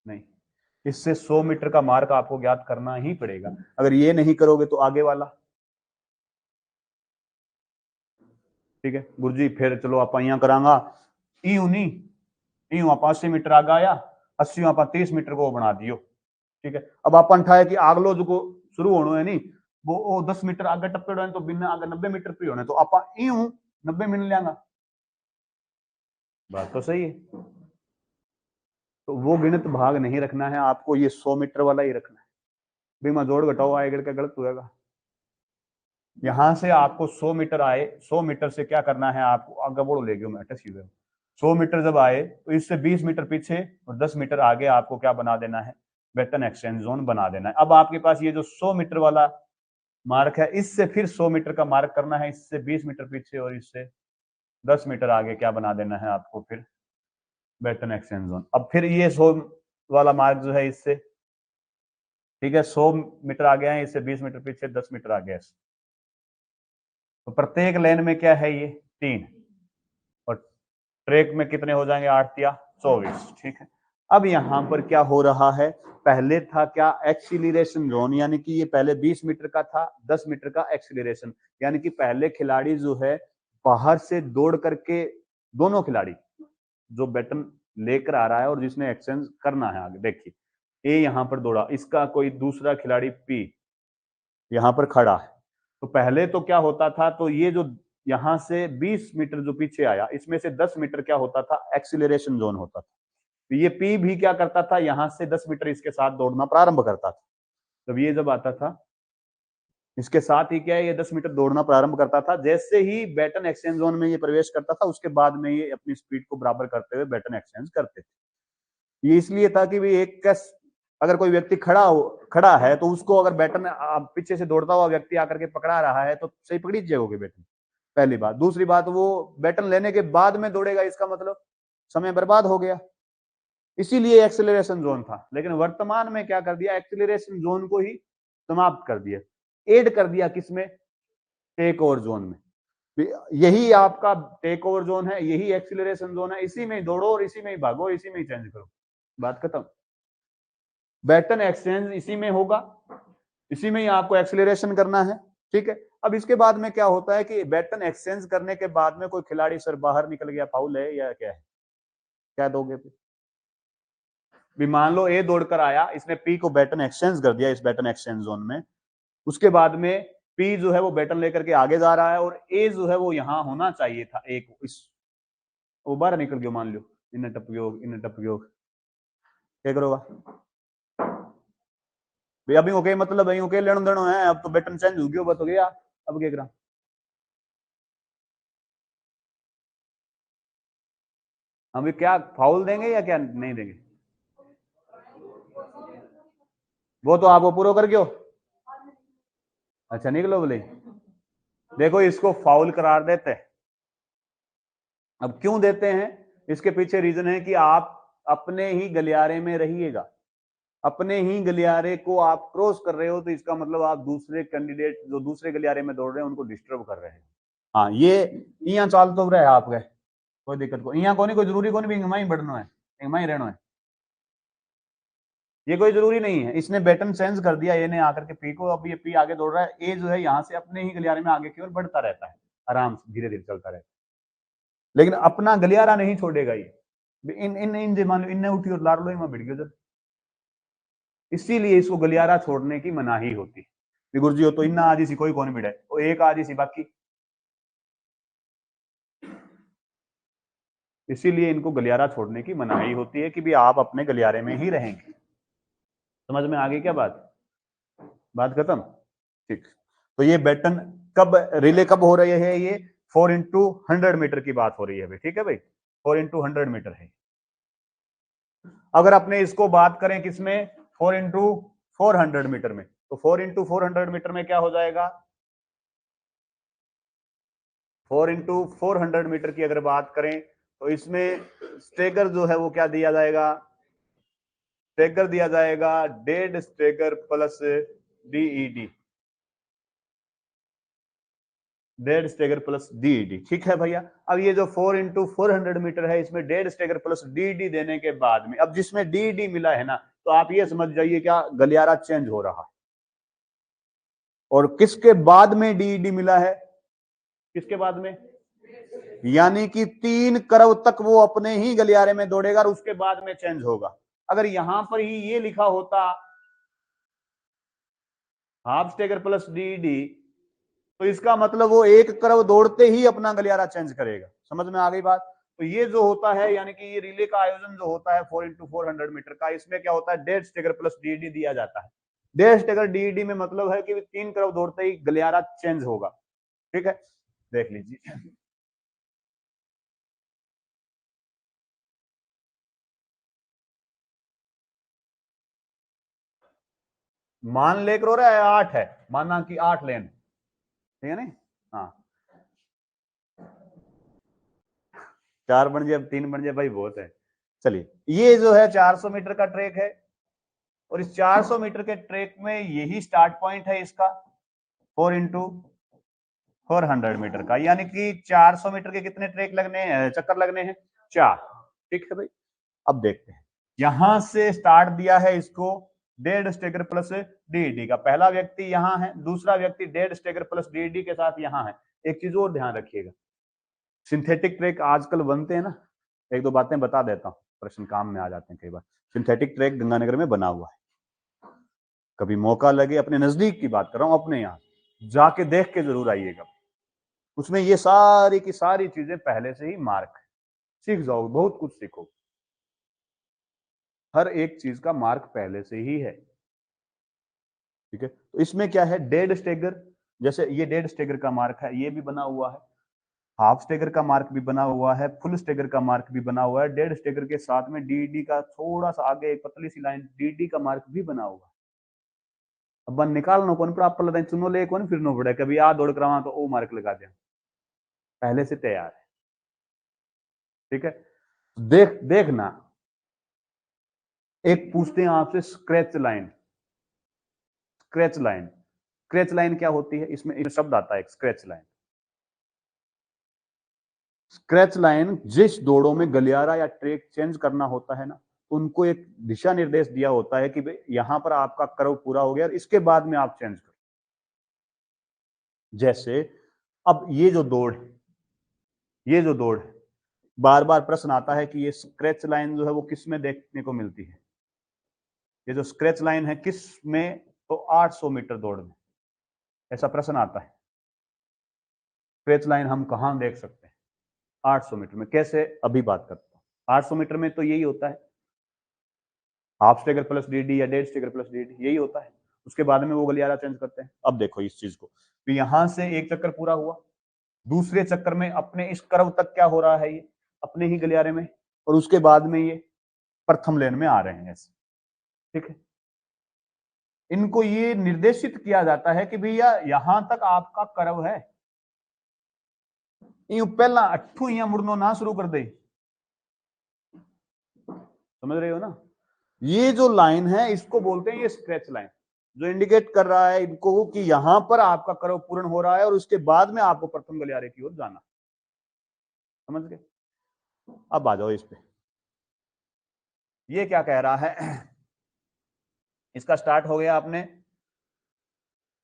Speaker 1: नहीं इससे 100 मीटर का मार्क आपको ज्ञात करना ही पड़ेगा अगर ये नहीं करोगे तो आगे वाला ठीक है गुरु जी फिर चलो आप यहाँ करांगा यूं नहीं यूं आप 80 मीटर आगे आया 80 आप 30 मीटर को बना दियो ठीक है अब अपन ठाए कि आगलो जो शुरू होना है नहीं वो 10 मीटर आगे टप्पे तो बिना आगे 90 मीटर पे होने तो आप यूं 90 मिनट लेंगा बात तो सही है तो वो गिणत भाग नहीं रखना है आपको ये 100 मीटर वाला ही रखना है बीमा जोड़ घटाओ आएगा क्या गलत होगा। यहां से आपको 100 मीटर आए, 100 मीटर से क्या करना है आपको, आगे बढ़ो ले गयो मैं 100 मीटर जब आए तो इससे 20 मीटर पीछे और 10 मीटर आगे आपको क्या बना देना है, बेटन एक्सचेंज जोन बना देना है। अब आपके पास ये जो 100 मीटर वाला मार्क है, इससे फिर 100 मीटर का मार्क करना है, इससे 20 मीटर पीछे और इससे 10 मीटर आगे क्या बना देना है आपको फिर, बेटन एक्सचेंज जोन। अब फिर ये 100 वाला मार्क जो है इससे, ठीक है, 100 मीटर आगे है, इससे 20 मीटर पीछे 10 मीटर आगे है। तो प्रत्येक लेन में क्या है, ये 3, और ट्रैक में कितने हो जाएंगे, 8 या 24, ठीक है। अब यहां पर क्या हो रहा है, पहले था क्या, एक्सीलरेशन जोन, यानी कि ये पहले 20 मीटर का था, 10 मीटर का एक्सीलरेशन, यानी कि पहले खिलाड़ी जो है बाहर से दौड़ करके, दोनों खिलाड़ी जो बैटन लेकर आ रहा है और जिसने एक्सचेंज करना है आगे, देखिए ए यहां पर दौड़ा, इसका कोई दूसरा खिलाड़ी पी यहां पर खड़ा है, तो पहले तो क्या होता था, तो ये जो यहां से 20 मीटर जो पीछे आया, इसमें से 10 मीटर क्या होता था, एक्सीलरेशन जोन होता था। तो ये पी भी क्या करता था, यहां से 10 मीटर इसके साथ दौड़ना प्रारंभ करता था। जब ये जब आता था, इसके साथ ही क्या है, ये 10 मीटर दौड़ना प्रारंभ करता था। जैसे ही बैटन एक्सचेंज जोन में ये प्रवेश करता था, उसके बाद में ये अपनी स्पीड को बराबर करते हुए बैटन एक्सचेंज करते थे। ये इसलिए था कि भी एक कैस, अगर कोई व्यक्ति खड़ा है तो उसको अगर बैटन पीछे से दौड़ता हुआ व्यक्ति आकर के पकड़ा रहा है तो सही पकड़ी जाओगे बैटन, पहली बात। दूसरी बात, वो बैटन लेने के बाद में दौड़ेगा, इसका मतलब समय बर्बाद हो गया, इसीलिए एक्सेलरेशन जोन था। लेकिन वर्तमान में क्या कर दिया, एक्सेलरेशन जोन को ही समाप्त कर दिया, ऐड कर दिया किसमें, टेक ओवर जोन में। यही आपका टेक ओवर जोन है, यही एक्सेलरेशन जोन है, इसी में दौड़ो और इसी में ही भागो, इसी में ही चेंज करो, बात खत्म। बैटन एक्सचेंज इसी में होगा, इसी में ही आपको एक्सेलरेशन करना है, ठीक है। अब इसके बाद में क्या होता है कि बैटन एक्सचेंज करने के बाद में कोई खिलाड़ी सर बाहर निकल गया, फाउल है या क्या है, क्या दोगे फिर? भी मान लो ए दौड़कर आया, इसने पी को बैटन एक्सचेंज कर दिया इस बैटन एक्सचेंज जोन में, उसके बाद में पी जो है वो बैटन लेकर के आगे जा रहा है और ए जो है वो यहां होना चाहिए था, एक इस वो बाहर निकल गया, मान लो इन टप योग क्या करोगा भाई, अभी ओके मतलब भाई ओके लेनो देनो है, अब तो बैटन चेंज हो गया, बत हो गया, अब क्या करा, अभी क्या फाउल देंगे या क्या नहीं देंगे, वो तो आप वो पूरा कर गयो, अच्छा निकलो बोले, देखो इसको फाउल करार देते हैं। अब क्यों देते हैं, इसके पीछे रीजन है कि आप अपने ही गलियारे में रहिएगा, अपने ही गलियारे को आप क्रॉस कर रहे हो, तो इसका मतलब आप दूसरे कैंडिडेट जो दूसरे गलियारे में दौड़ रहे हैं उनको डिस्टर्ब कर रहे हैं। हाँ, ये यहाँ चाल तो रहे आप गए, कोई दिक्कत को यहाँ कोई जरूरी को नहीं भी बढ़ना है, ही रहना है, ये कोई जरूरी नहीं है। इसने बैटन चेंज कर दिया, ये ने आकर के पी को, अब ये पी आगे दौड़ रहा है, ए जो है यहाँ से अपने ही गलियारे में आगे की ओर बढ़ता रहता है, आराम से धीरे धीरे चलता रहता है, लेकिन अपना गलियारा नहीं छोड़ेगा ये, इन इन इन मान लो इनने उठी और लार लो में भिड़ गयो, इसीलिए इसको गलियारा छोड़ने की मनाही होती है। गुरु जी हो तो इन्ना आज सी कोई कौन भिड़े, वो एक आज सी बाकी, इसीलिए इनको गलियारा छोड़ने की मनाही होती है कि भी आप अपने गलियारे में ही रहेंगे। समझ में आ गई क्या बात खत्म, ठीक। तो ये बैटन कब रिले कब हो रही है, ये 4x100 मीटर की बात हो रही है भाई, ठीक है भाई, 4x100 मीटर है। अगर अपने इसको बात करें किसमें, 4x400 मीटर में, तो 4x400 मीटर में क्या हो जाएगा, 4x400 मीटर की अगर बात करें तो इसमें स्टेगर जो है वो क्या दिया जाएगा, स्टेगर दिया जाएगा dead stagger plus DED, dead stagger plus DED, ठीक है भैया। अब ये जो 4x400 मीटर है, इसमें डेड स्टेगर प्लस डीईडी देने के बाद में, अब जिसमें डीईडी मिला है ना, तो आप ये समझ जाइए क्या गलियारा चेंज हो रहा है। और किसके बाद में डीईडी मिला है, किसके बाद में, यानी कि 3 करव तक वो अपने ही गलियारे में दौड़ेगा और उसके बाद में चेंज होगा। अगर यहां पर ही ये लिखा होता हाफ स्टेगर प्लस डीडी, तो इसका मतलब वो 1 करव दौड़ते ही अपना गलियारा चेंज करेगा। समझ में आ गई बात। तो ये जो होता है, यानी कि ये रिले का आयोजन जो होता है 4x400 मीटर का, इसमें क्या होता है, डेड स्टेगर प्लस डीडी दिया जाता है। डेड स्टेगर डीईडी में मतलब है कि 3 करव दौड़ते ही गलियारा चेंज होगा। ठीक है, देख लीजिए। मान ले करो रे 8 है, माना कि 8 लेन, ठीक है नहीं? हाँ 4 बन जाए, 3 बन जाए भाई बहुत है। चलिए, ये जो है 400 मीटर का ट्रैक है और इस 400 मीटर के ट्रैक में यही स्टार्ट पॉइंट है इसका 4 इंटू 400 मीटर का, यानी कि 400 मीटर के कितने ट्रैक लगने हैं, चक्कर लगने हैं? 4। ठीक है भाई, अब देखते हैं। यहां से स्टार्ट दिया है इसको डेड स्टेगर प्लस डीडी का, पहला व्यक्ति यहां है, दूसरा व्यक्ति डेड स्टेगर प्लस डीडी के साथ यहां है। एक चीज और ध्यान रखिएगा, सिंथेटिक ट्रैक आजकल बनते हैं ना, एक दो बातें बता देता हूं, प्रश्न काम में आ जाते हैं कई बार। सिंथेटिक ट्रैक गंगानगर में बना हुआ है, कभी मौका लगे, अपने नजदीक की बात कर रहा हूं, अपने यहाँ जाके देख के जरूर आइएगा। उसमें ये सारी की सारी चीजें पहले से ही मार्क है, सीख जाओगे, बहुत कुछ सीखोगे, हर एक चीज का मार्क पहले से ही है। ठीक है, तो इसमें क्या है, डेड स्टेगर, जैसे ये डेड स्टेगर का मार्क है, ये भी बना हुआ है, हाफ स्टेगर का मार्क भी बना हुआ है, फुल स्टेगर का मार्क भी बना हुआ है, डेड स्टेगर के साथ में डीडी का थोड़ा सा आगे एक पतली सी लाइन डीडी का मार्क भी बना हुआ है। अब बन निकालना कौन पर, आप चुनो ले कौन फिर पड़े, कभी आ दौड़ करवा तो ओ मार्क लगा दे, पहले से तैयार है। ठीक है, देखना, एक पूछते हैं आपसे scratch line, scratch line, scratch line क्या होती है, इसमें शब्द आता है स्क्रैच लाइन। स्क्रैच लाइन जिस दौड़ों में गलियारा या ट्रैक चेंज करना होता है ना, उनको एक दिशा निर्देश दिया होता है कि यहां पर आपका कर्व पूरा हो गया और इसके बाद में आप चेंज करो। जैसे अब ये जो दौड़ है, ये जो दौड़ है, बार बार प्रश्न आता है कि ये स्क्रैच लाइन जो है वो किस में देखने को मिलती है, ये जो स्क्रैच लाइन है किस में, तो 800 मीटर दौड़ में ऐसा प्रश्न आता है। स्क्रैच लाइन हम कहां देख सकते हैं? 800 मीटर में। कैसे, अभी बात करता हूं। 800 मीटर में तो यही होता है, हाफ स्टेगर प्लस डीडी या डेड स्टेगर प्लस डीडी, यही होता है। उसके बाद में वो गलियारा चेंज करते हैं। अब देखो इस चीज को, तो यहां से एक चक्कर पूरा हुआ, दूसरे चक्कर में अपने इस कर्व तक क्या हो रहा है, ये अपने ही गलियारे में, और उसके बाद में ये प्रथम लेन में आ रहे हैं ऐसे। ठीक है, इनको ये निर्देशित किया जाता है कि भैया यहां तक आपका कर्व है, यूं पहला अट्ठू या मुड़नो ना शुरू कर दे, समझ रहे हो ना? ये जो लाइन है इसको बोलते हैं ये स्क्रैच लाइन, जो इंडिकेट कर रहा है इनको कि यहां पर आपका कर्व पूर्ण हो रहा है और उसके बाद में आपको प्रथम गलियारे की ओर जाना। समझ गए? अब आ जाओ इस पे, ये क्या कह रहा है, इसका स्टार्ट हो गया आपने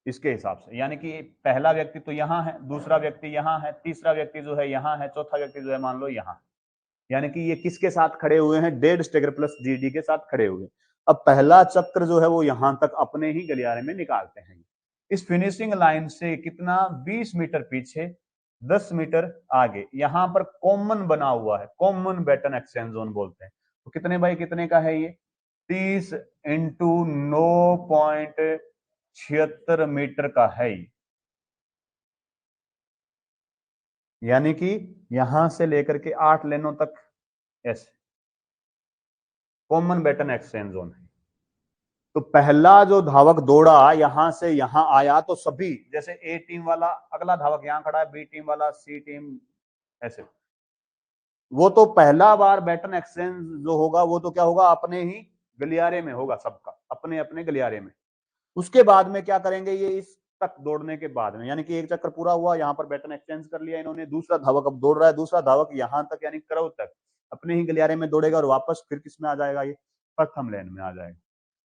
Speaker 1: इसके हिसाब से, यानी कि पहला व्यक्ति तो यहां है, दूसरा व्यक्ति यहां है, तीसरा व्यक्ति जो है यहां है, चौथा व्यक्ति जो है मान लो यहां, यानी कि ये किसके साथ खड़े हुए हैं, डेड स्टेगर प्लस डीडी के साथ खड़े हुए। अब पहला चक्र जो है वो यहां तक अपने ही गलियारे में निकालते हैं। इस फिनिशिंग लाइन से कितना, 20 मीटर पीछे, 10 मीटर आगे, यहां पर कॉमन बना हुआ है, कॉमन बैटन एक्सचेंज जोन बोलते हैं। तो कितने बाई कितने का है ये, 30 इंटू 9.76 मीटर का है ये, यानी कि यहां से लेकर के 8 लेनों तक ऐसे कॉमन बैटन एक्सचेंज जोन है। तो पहला जो धावक दौड़ा यहां से यहां आया तो सभी, जैसे ए टीम वाला अगला धावक यहां खड़ा है, बी टीम वाला, सी टीम, ऐसे, वो तो पहला बार बैटन एक्सचेंज जो होगा वो तो क्या होगा, अपने ही गलियारे में होगा, सबका अपने अपने गलियारे में। उसके बाद में क्या करेंगे, ये इस तक दौड़ने के बाद में, यानी कि एक चक्कर पूरा हुआ, यहाँ पर बैटन एक्सचेंज कर लिया इन्होंने, दूसरा धावक अब दौड़ रहा है, दूसरा धावक यहां तक यानी करव तक अपने ही गलियारे में दौड़ेगा और वापस फिर किस में आ जाएगा, ये प्रथम लेन में आ जाएगा।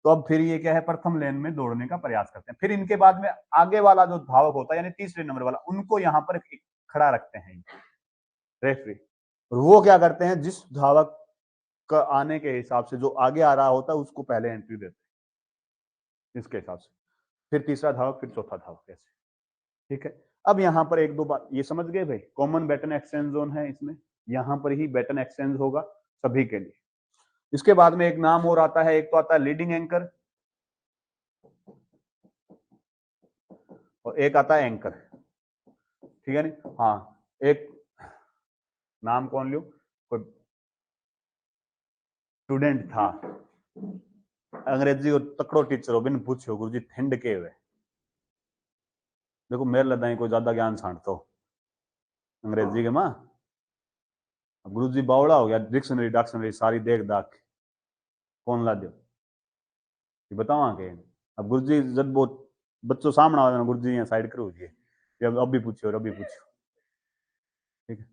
Speaker 1: तो अब फिर ये क्या है, प्रथम लेन में दौड़ने का प्रयास करते हैं। फिर इनके बाद में आगे वाला जो धावक होता है यानी तीसरे नंबर वाला, उनको यहाँ पर खड़ा रखते हैं रेफरी, और वो क्या करते हैं, जिस धावक का आने के हिसाब से जो आगे आ रहा होता है उसको पहले एंट्री देते हैं इसके हिसाब से, फिर तीसरा धावक, फिर चौथा धावक, ऐसे। ठीक है, अब यहाँ पर एक दो बात ये समझ गए भाई, कॉमन बैटन एक्सचेंज जोन है इसमें, यहाँ पर ही बैटन एक्सचेंज होगा सभी के लिए। इसके बाद में एक नाम और आता है, एक तो आता है लीडिंग एंकर, और एक आता है एंकर, ठीक है नहीं। हाँ, एक नाम कौन लियो, कोई स्टूडेंट था, अंग्रेजी को तकड़ो टीचर हो, बिन पूछो गुरुजी ठंड के हुए। देखो मेरे लदाई कोई ज्यादा ज्ञान छांटतो अंग्रेजी के मां, गुरुजी बावड़ा हो गया, डिक्शनरी डिक्शनरी सारी देख दाख कौन ला दो बताओ के। अब गुरुजी जब वो बच्चों सामने आ गुरुजी यहाँ साइड करो जी, अब भी पूछो अभी पूछो, ठीक है।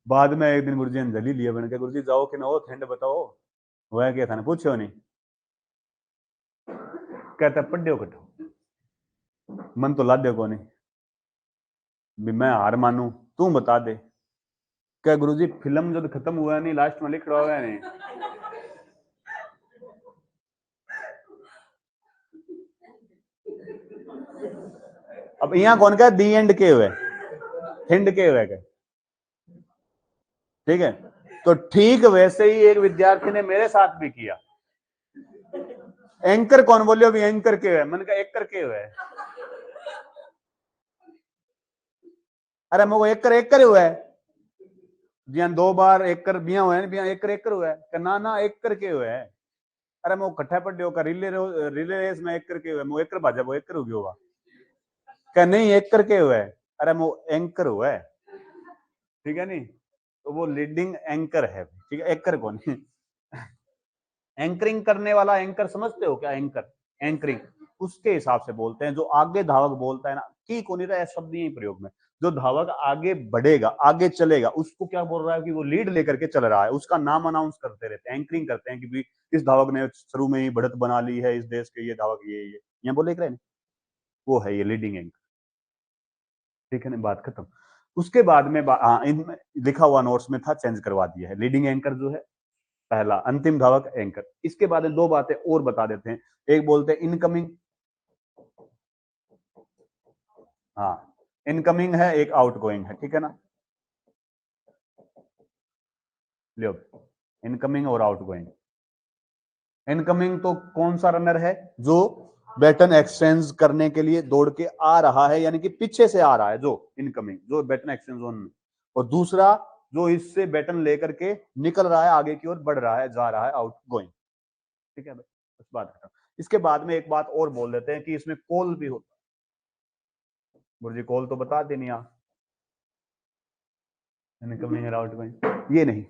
Speaker 1: बाद में एक दिन गुरुजी ने जली लिया, मैंने कहा गुरुजी जाओ कि ना हो ठंड बताओ, वह क्या था ना पूछो नहीं, कहता पढ़ो कटो, मन तो ला दे को नहीं, मैं हार मानू तू बता दे। क्या गुरुजी फिल्म जब खत्म हुआ नहीं लास्ट में लिख रहा हुआ नहीं, अब यहाँ कौन का दी एंड के हुए हिंड के हुए के, ठीक है। तो ठीक वैसे ही एक विद्यार्थी ने मेरे साथ भी किया, एंकर कौन बोलियो अभी एंकर के हुए, मैंने कहा एकर के हुए, अरे मेरे को एकर हुआ है जिया 2 बार एकर बिया हुआ है बिया एकर हुआ है, ना एकर के हुआ है, अरे मैं कट्ठा पढ़ का रिले रेस में एकर के हुआ है, मैं एकर भाजा वो एकर हो गया होगा, क्या नहीं एकर के हुआ है, अरे वो एंकर हुआ है, ठीक है नहीं। तो वो लीडिंग एंकर है, ठीक है, एंकर कौन है, एंकरिंग करने वाला एंकर समझते हो क्या, एंकर एंकरिंग उसके हिसाब से बोलते हैं, जो आगे धावक बोलता है ना की को नहीं रहा शब्द यही प्रयोग में, जो धावक आगे बढ़ेगा आगे चलेगा उसको क्या बोल रहा है कि वो लीड लेकर के चल रहा है, उसका नाम अनाउंस करते रहते हैं, एंकरिंग करते हैं कि भाई इस धावक ने शुरू में ही बढ़त बना ली है, इस देश के ये धावक ये यहाँ बोले रहे वो है ये लीडिंग एंकर, ठीक है ना, बात खत्म। उसके बाद में लिखा हुआ नोट्स में था, चेंज करवा दिया है, लीडिंग एंकर जो है पहला, अंतिम धावक एंकर। इसके बाद 2 बातें और बता देते हैं, एक बोलते हैं इनकमिंग, हाँ इनकमिंग है, एक आउटगोइंग है, ठीक है ना, लो इनकमिंग और आउटगोइंग। इनकमिंग तो कौन सा रनर है, जो बैटन एक्सचेंज करने के लिए दौड़ के आ रहा है, यानी कि पीछे से आ रहा है, जो इनकमिंग जो बैटन एक्सचेंज जोन में, और दूसरा जो इससे बैटन लेकर के निकल रहा है आगे की ओर बढ़ रहा है जा रहा है आउट गोइंग, ठीक है भाई, उस बात का। इसके बाद में एक बात और बोल देते हैं कि इसमें कॉल भी होता है, गुरुजी कॉल तो बता देनी आप, इनकमिंग और आउट गोइंग ये नहीं,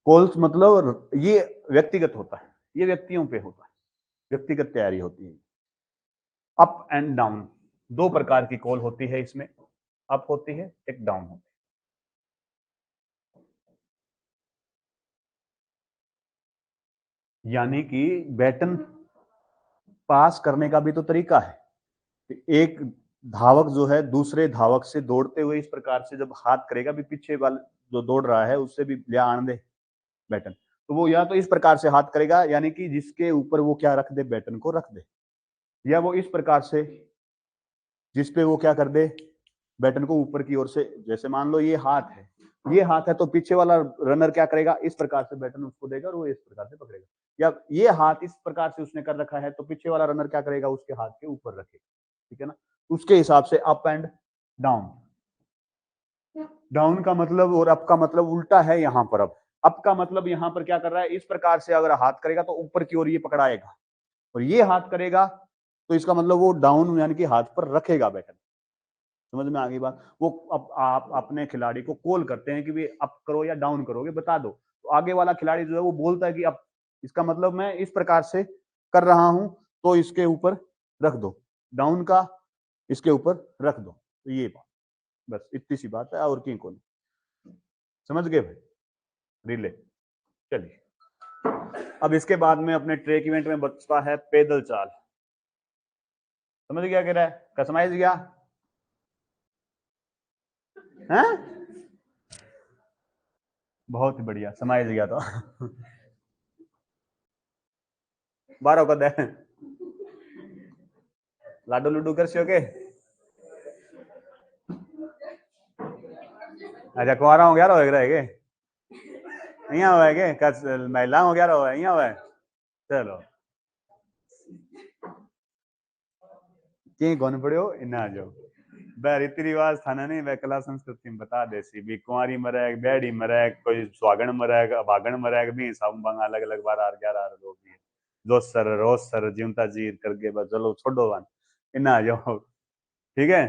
Speaker 1: कॉल्स मतलब ये व्यक्तिगत होता है, ये व्यक्तियों पे होता है, व्यक्तिगत तैयारी होती है। अप एंड डाउन 2 प्रकार की कॉल होती है इसमें, अप होती है एक डाउन होती है, यानी कि बैटन पास करने का भी तो तरीका है, एक धावक जो है दूसरे धावक से दौड़ते हुए इस प्रकार से जब हाथ करेगा भी पीछे वाले जो दौड़ रहा है उससे भी ले आने दे बैटन, तो वो या तो इस प्रकार से हाथ करेगा यानी कि जिसके ऊपर वो क्या रख दे बैटन को रख दे, या वो इस प्रकार से जिसपे वो क्या कर दे बैटन को ऊपर की ओर से, जैसे मान लो ये हाथ है, ये हाथ है तो पीछे वाला रनर क्या करेगा इस प्रकार से बैटन उसको देगा और वो इस प्रकार से पकड़ेगा, या ये हाथ इस प्रकार से उसने कर रखा है तो पीछे वाला रनर क्या करेगा उसके हाथ के ऊपर रखेगा, ठीक है ना। उसके हिसाब से अप एंड डाउन, डाउन का मतलब और अप का मतलब उल्टा है यहाँ पर, अब अप का मतलब यहाँ पर क्या कर रहा है इस प्रकार से अगर हाथ करेगा तो ऊपर की ओर ये पकड़ाएगा, और ये हाथ करेगा तो इसका मतलब वो डाउन यानी कि हाथ पर रखेगा बैटन, समझ में आ गई बात। वो आप अपने खिलाड़ी को कॉल करते हैं कि भी अप करो या डाउन करोगे बता दो, तो आगे वाला खिलाड़ी जो है वो बोलता है कि अप, इसका मतलब मैं इस प्रकार से कर रहा हूं तो इसके ऊपर रख दो, डाउन का इसके ऊपर रख दो, तो ये बात बस इतनी सी बात है और की कौन, समझ गए भाई, रिले। चलिए अब इसके बाद में अपने ट्रैक इवेंट में बचता है पैदल चाल, समझ गया कह रहा है, कस्टमाइज गया है, बहुत ही बढ़िया समझ गया तो 12 का दे लाडू लूडू कर के, अच्छा कुआरा हो गया रहेगे यहाँ हुआ है के महिला हो गया रहा है यहाँ हुआ है, चलो कहीं कौन पड़े हो इन्ना आ जाओ। वह रीति रिवाज थाना नहीं, वह कला संस्कृति में बता देसी भी कुंवारी मरेग बैड़ी मरेग कोई सुहागण मरेग अभागण मरेग भी सब बंग अलग अलग बार आर 11 लोग भी जोसर रोसर जीवता जीर करके बस चलो छोड़ो वन इन्ना आ जाओ। ठीक है।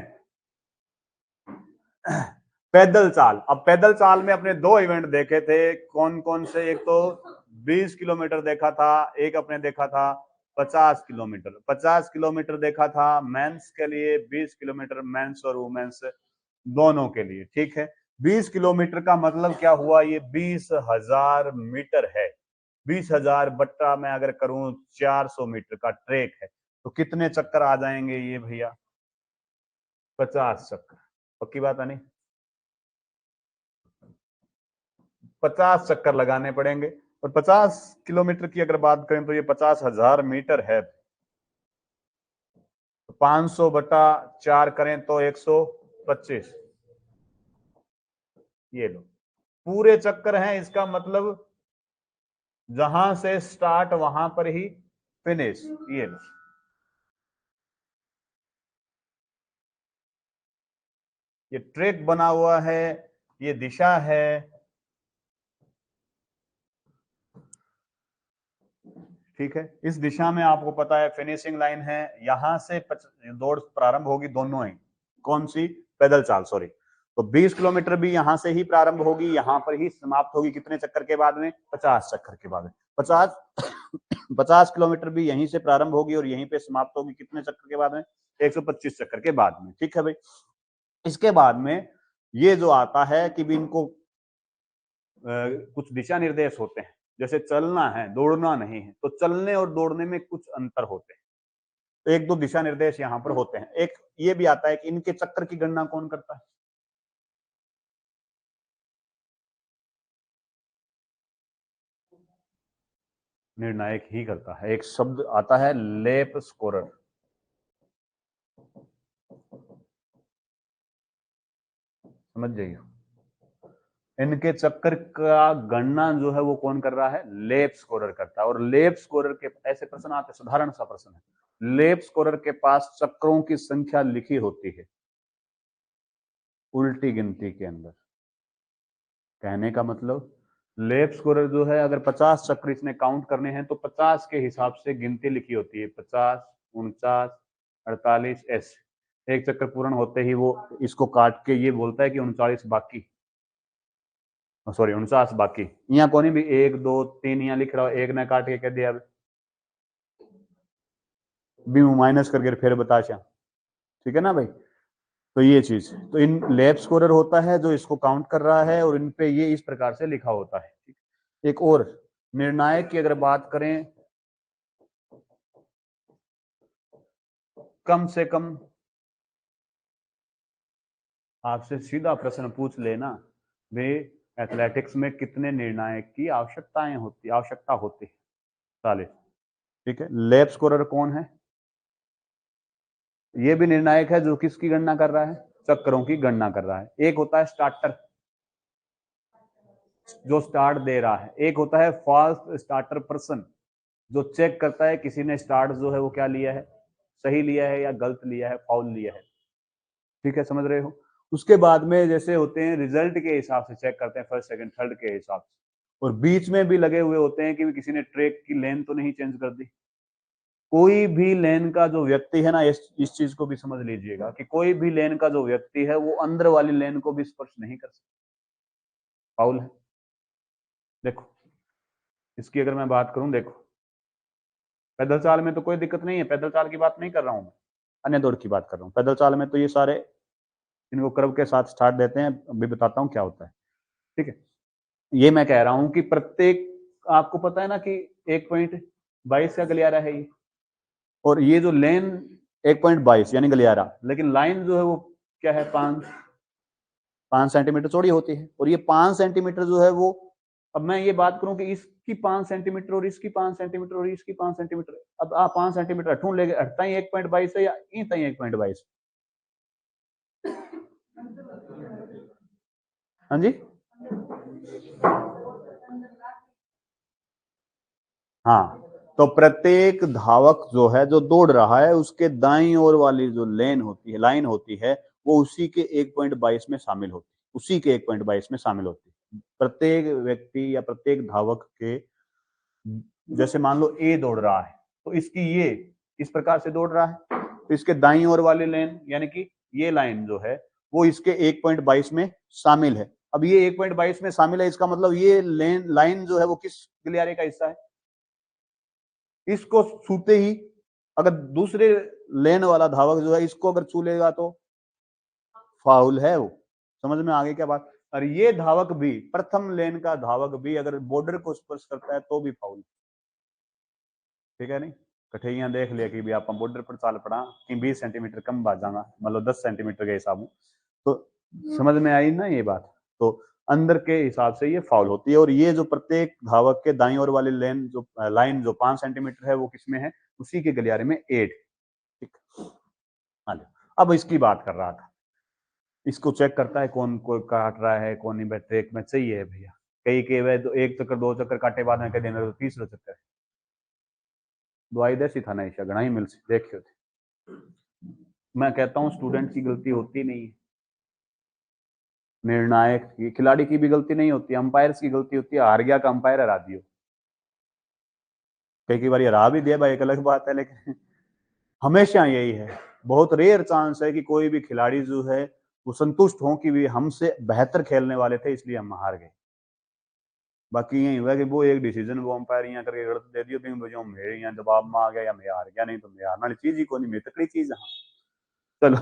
Speaker 1: पैदल चाल, अब पैदल चाल में अपने दो इवेंट देखे थे कौन कौन से, एक तो 20 किलोमीटर देखा था, एक अपने देखा था 50 किलोमीटर। 50 किलोमीटर देखा था मेंस के लिए, 20 किलोमीटर मेंस और वुमेन्स दोनों के लिए। ठीक है। 20 किलोमीटर का मतलब क्या हुआ, ये 20,000 मीटर है। 20,000 बट्टा मैं अगर करूं 400 मीटर का ट्रैक है तो कितने चक्कर आ जाएंगे ये भैया, 50 चक्कर। पक्की बात है नहीं, 50 चक्कर लगाने पड़ेंगे। और 50 किलोमीटर की अगर बात करें तो ये 50,000 मीटर है। 500 बटा 4 करें तो 125। ये लो पूरे चक्कर हैं, इसका मतलब जहां से स्टार्ट वहां पर ही फिनिश। ये लो ये ट्रैक बना हुआ है, ये दिशा है। ठीक है। इस दिशा में आपको पता है फिनिशिंग लाइन है, यहां से दौड़ प्रारंभ होगी दोनों ही। कौन सी, पैदल चाल, सॉरी। तो 20 किलोमीटर भी यहां से ही प्रारंभ होगी, यहां पर ही समाप्त होगी कितने चक्कर के बाद में, 50 चक्कर के बाद में। 50 किलोमीटर भी यहीं से प्रारंभ होगी और यहीं पे समाप्त होगी कितने चक्कर के बाद में, 125 चक्कर के बाद में। ठीक है भाई। इसके बाद में ये जो आता है कि भी इनको कुछ दिशा निर्देश होते हैं, जैसे चलना है दौड़ना नहीं है, तो चलने और दौड़ने में कुछ अंतर होते हैं। तो एक दो दिशा निर्देश यहाँ पर होते हैं। एक ये भी आता है कि इनके चक्कर की गणना कौन करता है, निर्णायक ही करता है। एक शब्द आता है लेप स्कोरर। समझ जाइए, इनके चक्कर का गणना जो है वो कौन कर रहा है, लेप स्कोरर करता है। और लेप स्कोरर के ऐसे प्रश्न आते, साधारण सा प्रश्न है, लेप स्कोरर के पास चक्रों की संख्या लिखी होती है उल्टी गिनती के अंदर। कहने का मतलब लेप स्कोरर जो है अगर 50 चक्र इसने काउंट करने हैं तो 50 के हिसाब से गिनती लिखी होती है, 50, 49, 48 ऐसे। एक चक्कर पूर्ण होते ही वो इसको काट के ये बोलता है कि 39 बाकी, सॉरी 49 बाकी। यहाँ कोई भी 1 2 3 यहाँ लिख रहा हो, एक ने काट के कह दिया बी माइनस करके फिर बता। ठीक है ना भाई। तो ये चीज, तो इन लैब स्कोरर होता है जो इसको काउंट कर रहा है और इन पे ये इस प्रकार से लिखा होता है। एक और निर्णायक की अगर बात करें, कम से कम आपसे सीधा प्रश्न पूछ लेना वे एथलेटिक्स में कितने निर्णायक की आवश्यकता होती है, 40। ठीक है। लैब स्कोरर कौन है, ये भी निर्णायक है जो किसकी गणना कर रहा है, चक्करों की गणना कर रहा है। एक होता है स्टार्टर जो स्टार्ट दे रहा है, एक होता है फास्ट स्टार्टर पर्सन जो चेक करता है किसी ने स्टार्ट जो है वो क्या लिया है, सही लिया है या गलत लिया है, फाउल लिया है। ठीक है, समझ रहे हो। उसके बाद में जैसे होते हैं रिजल्ट के हिसाब से चेक करते हैं, फर्स्ट सेकंड थर्ड के हिसाब से। और बीच में भी लगे हुए होते हैं कि किसी ने ट्रैक की लेन तो नहीं चेंज कर दी। कोई भी लेन का जो व्यक्ति है ना, इस चीज को भी समझ लीजिएगा कि कोई भी लेन का जो व्यक्ति है वो अंदर वाली लेन को भी स्पर्श नहीं कर सकता, फाउल है। देखो इसकी अगर मैं बात करूं, देखो पैदल चाल में तो कोई दिक्कत नहीं है, पैदल चाल की बात नहीं कर रहा हूं मैं, अन्य दौड़ की बात कर रहा हूँ। पैदल चाल में तो ये सारे इनको कर्व के साथ स्टार्ट देते हैं, अभी बताता हूँ क्या होता है। ठीक है। ये मैं कह रहा हूं कि प्रत्येक, आपको पता है ना कि 1.22 का गलियारा है ये, और ये जो लेन 1.22 यानी गलियारा, लेकिन लाइन जो है वो क्या है, 5 सेंटीमीटर चौड़ी होती है। और ये 5 सेंटीमीटर जो है वो, अब मैं ये बात करूं कि इसकी 5 सेंटीमीटर और इसकी 5 सेंटीमीटर और इसकी 5 सेंटीमीटर, अब आप 5 सेंटीमीटर हटूं लेके हटता ही 1.22 है या ईता ही 1.22। हाँ जी, हाँ। तो प्रत्येक धावक जो है जो दौड़ रहा है उसके दाईं ओर वाली जो लेन होती है, लाइन होती है, वो उसी के 1.22 में शामिल होती है, उसी के 1.22 में शामिल होती है। प्रत्येक व्यक्ति या प्रत्येक धावक के, जैसे मान लो ए दौड़ रहा है तो इसकी ये इस प्रकार से दौड़ रहा है, तो इसके दाईं ओर वाली लेन यानी कि ये लाइन जो है वो इसके 1.22 में शामिल है। अब ये 1.22 में शामिल है, इसका मतलब ये लाइन जो है वो किस गलियारे का हिस्सा है? इसको छूते ही अगर दूसरे लेन वाला धावक जो है इसको अगर छू लेगा तो फाउल है। वो समझ में आ गई क्या बात? और ये धावक भी, प्रथम लेन का धावक भी अगर बॉर्डर को स्पर्श करता है तो भी फाउल, ठीक है नहीं? कठैया देख लिया कि भी आप बॉर्डर पर चाल पड़ा कि 20 सेंटीमीटर कम बाज जाना, मतलब 10 सेंटीमीटर के हिसाब में, तो समझ में आई ना ये बात? तो अंदर के हिसाब से ये फाउल होती है। और ये जो प्रत्येक धावक के दाईं ओर वाली लाइन जो 5 सेंटीमीटर है वो किसमें है? उसी के गलियारे में 8। ठीक, अब इसकी बात कर रहा था, इसको चेक करता है कौन कोई काट रहा है कौन नहीं, ट्रैक में चाहिए है भैया। कई के वे तो 1 चक्कर 2 चक्कर काटे बाद में कह देना तो 30 चक्कर दवाई देसी था ना ईशा घना ही मिल देखियो थे। मैं कहता हूँ स्टूडेंट की गलती होती नहीं है, निर्णायक की, खिलाड़ी की भी गलती नहीं होती, अंपायर की गलती होती है। हार गया का अंपायर हरा दियो, कई बार हरा भी दिया भाई एक अलग बात है, लेकिन हमेशा यही है। बहुत रेयर चांस है कि कोई भी खिलाड़ी जो है वो संतुष्ट हो कि भी हमसे बेहतर खेलने वाले थे इसलिए हम हार गए। बाकी यही हुआ कि वो एक डिसीजन वो अंपायर यहाँ करके गलत दे दियो, जो मेरे यहाँ जवाब में आ गया या मैं हार गया, नहीं तो मैं हारने वाली चीज ही कोई नहीं, मेरी तकड़ी चीज है। चलो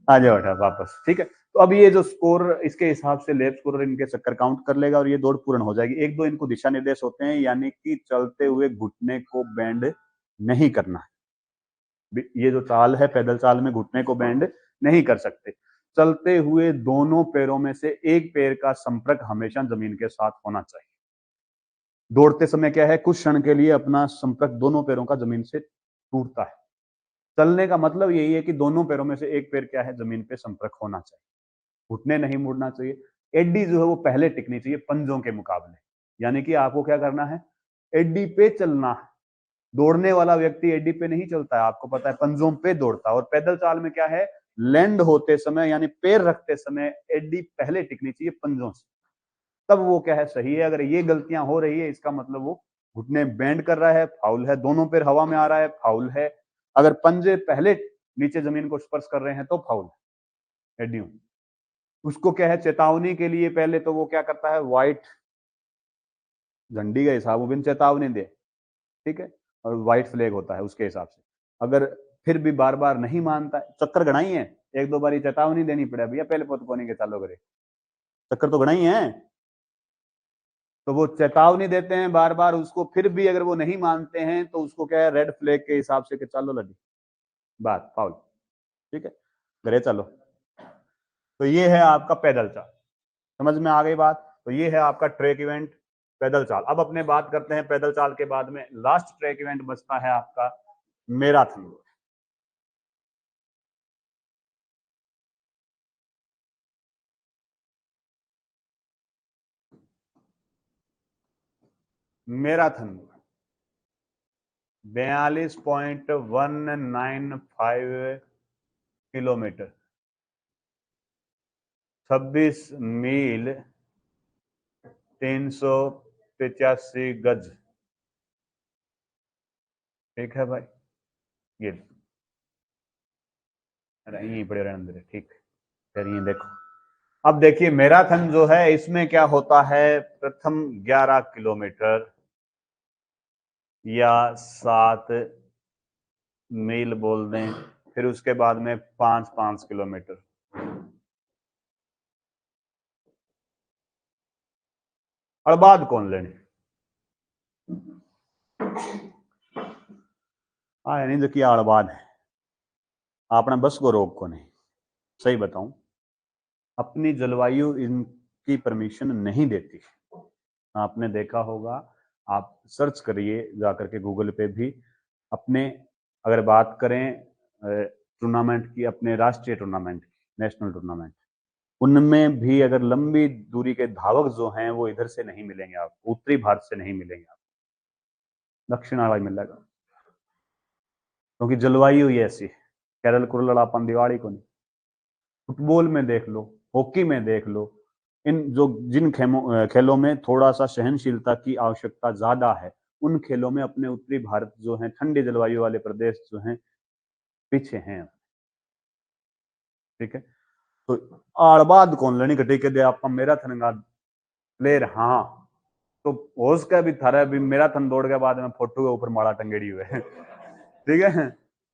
Speaker 1: आ जाओ बेटा वापस, ठीक है। तो अब ये जो स्कोर इसके हिसाब से लेप स्कोर इनके चक्कर काउंट कर लेगा और ये दौड़ पूर्ण हो जाएगी। 1-2 इनको दिशा निर्देश होते हैं, यानी कि चलते हुए घुटने को बेंड नहीं करना है। ये जो चाल है पैदल चाल में घुटने को बेंड नहीं कर सकते। चलते हुए दोनों पैरों में से एक पैर का संपर्क हमेशा जमीन के साथ होना चाहिए। दौड़ते समय क्या है, कुछ क्षण के लिए अपना संपर्क दोनों पैरों का जमीन से टूटता है। चलने का मतलब यही है कि दोनों पैरों में से एक पैर क्या है, जमीन पे संपर्क होना चाहिए, घुटने नहीं मुड़ना चाहिए। एडी जो है वो पहले टिकनी चाहिए पंजों के मुकाबले, यानी कि आपको क्या करना है, एडी पे चलना है। दौड़ने वाला व्यक्ति एडी पे नहीं चलता है, आपको पता है, पंजों पे दौड़ता है। और पैदल चाल में क्या है, लैंड होते समय यानी पैर रखते समय एडी पहले टिकनी चाहिए पंजों से, तब वो क्या है, सही है। अगर ये गलतियां हो रही है इसका मतलब वो घुटने बेंड कर रहा है, फाउल है। दोनों पैर हवा में आ रहा है, फाउल है। अगर पंजे पहले नीचे जमीन को स्पर्श कर रहे हैं तो फाउल है। एडियो उसको क्या है, चेतावनी के लिए पहले तो वो क्या करता है, व्हाइट झंडी के हिसाब से चेतावनी दे, ठीक है, और व्हाइट फ्लैग होता है उसके हिसाब से। अगर फिर भी बार बार नहीं मानता, चक्कर गणाई है, 1-2 बार चेतावनी देनी पड़े भैया पहले पोतपोनी के चालो करे, चक्कर तो गणाई है, तो वो चेतावनी देते हैं बार बार उसको। फिर भी अगर वो नहीं मानते हैं तो उसको क्या है, रेड फ्लैग के हिसाब से कि चलो लड़ी बात फाउल, ठीक है, घरे चलो। तो ये है आपका पैदल चाल, समझ में आ गई बात? तो ये है आपका ट्रैक इवेंट पैदल चाल। अब अपने बात करते हैं पैदल चाल के बाद में लास्ट ट्रैक इवेंट बचता है आपका मैराथन। मैराथन 42.195 किलोमीटर, 26 मील, 385 गज, ठीक है भाई। ये यहीं पड़े रहने अंदर, ठीक है। देखो अब देखिए मैराथन जो है इसमें क्या होता है, प्रथम 11 किलोमीटर या 7 मील बोल दें, फिर उसके बाद में 5-5 किलोमीटर। अड़बाद कौन लेने नहीं, देखिए अड़बाद है आपने बस को रोक को नहीं, सही बताऊं अपनी जलवायु इनकी परमिशन नहीं देती। आपने देखा होगा, आप सर्च करिए जाकर के गूगल पे भी, अपने अगर बात करें टूर्नामेंट की, अपने राष्ट्रीय टूर्नामेंट की, नेशनल टूर्नामेंट, उनमें भी अगर लंबी दूरी के धावक जो हैं वो इधर से नहीं मिलेंगे आपको, उत्तरी भारत से नहीं मिलेंगे आपको। दक्षिण वाला ही मिलेगा, क्योंकि जलवायु ही ऐसी है। केरल कुरल अपन दिवाली को नहीं। फुटबॉल में देख लो, हॉकी में देख लो, इन जो जिन खेलों में थोड़ा सा सहनशीलता की आवश्यकता ज्यादा है, उन खेलों में अपने उत्तरी भारत जो है, ठंडी जलवायु वाले प्रदेश जो हैं, पीछे हैं। ठीक है, तो आड़बाद कौन लेनी कटी के दे आप मेरा थनगा प्लेयर। हाँ, तो होश का भी थारा भी मेरा थन दौड़ के बाद में फोटो के ऊपर माला टंगेड़ी हुए ठीक है,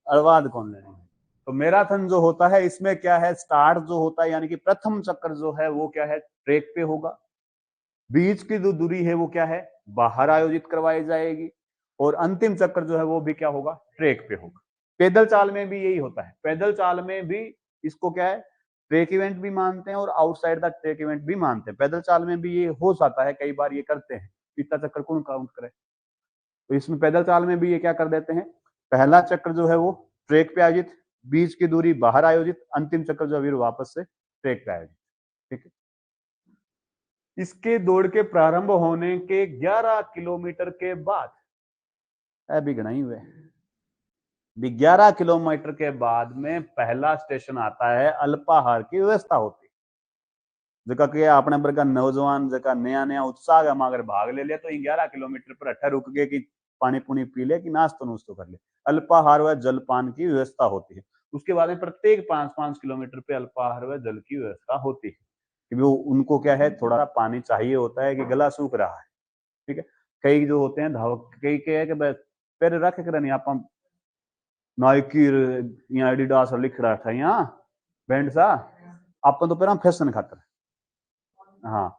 Speaker 1: आड़बाद कौन लेनी। तो मैराथन जो होता है इसमें क्या है, स्टार्ट जो होता है यानी कि प्रथम चक्कर जो है वो क्या है, ट्रैक पे होगा। बीच की जो दूरी है वो क्या है, बाहर आयोजित करवाई जाएगी। और अंतिम चक्कर जो है वो भी क्या होगा, ट्रैक पे होगा। पैदल चाल में भी यही होता है। पैदल चाल में भी इसको क्या है, ट्रैक इवेंट भी मानते हैं और आउटसाइड द ट्रैक इवेंट भी मानते हैं। पैदल चाल में भी ये हो जाता है, कई बार ये करते हैं, इतना चक्कर कौन काउंट करे। तो इसमें पैदल चाल में भी ये क्या कर देते हैं, पहला चक्र जो है वो ट्रैक पे आयोजित, बीच की दूरी बाहर आयोजित, अंतिम चक्र जो है वापस से ट्रैक पे आयोजित। ठीक है, इसके दौड़ के प्रारंभ होने के 11 किलोमीटर के बाद अभी गणाई हुए 11 किलोमीटर के बाद में पहला स्टेशन आता है, अल्पाहार की व्यवस्था होती है। जगह के अपने वर्ग का नौजवान जगह नया नया उत्साह है, अगर भाग ले लिया तो 11 किलोमीटर पर अट्ठा रुक गए कि पानी पुनी पी ले कि नाश्तो नुश्तो कर ले। अल्पाहार व जलपान की व्यवस्था होती है। उसके बाद में प्रत्येक 5-5 किलोमीटर पे अल्पाहार व जल की व्यवस्था होती है, कि वो उनको क्या है, थोड़ा पानी चाहिए होता है कि गला सूख रहा है। ठीक है, कई जो होते हैं धावक, कई क्या है कि पैर रख कर नहीं आप नाइकी या एडिडास लिख रहा था यहाँ बैंड सा, अपन तो पैर फैशन खातर। हाँ,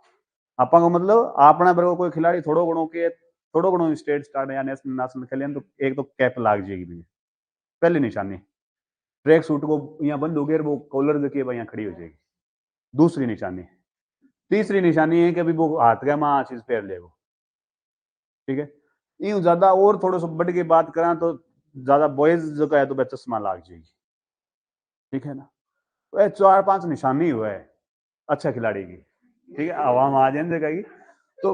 Speaker 1: आपा को मतलब अपना बरगो कोई खिलाड़ी थोड़ो घणो स्टेट स्टार्ट या नेशनल खेले तो एक तो कैप लाग जाएगी भैया, पहली निशानी। ट्रैक सूट को यहाँ बंद हो गया, वो कॉलर देखिए भाई यहाँ खड़ी हो जाएगी, दूसरी निशानी। तीसरी निशानी है कि अभी वो हाथ का माँ चीज पैर ले वो। ठीक है, यूं ज्यादा और थोड़ा सा बढ़ के बात करा तो ज्यादा बॉयज जो है तो चश्मा लाग जाएगी। ठीक है ना, तो 4-5 निशानी हुआ है अच्छा खिलाड़ी की। ठीक है, आवाम आ जाए तो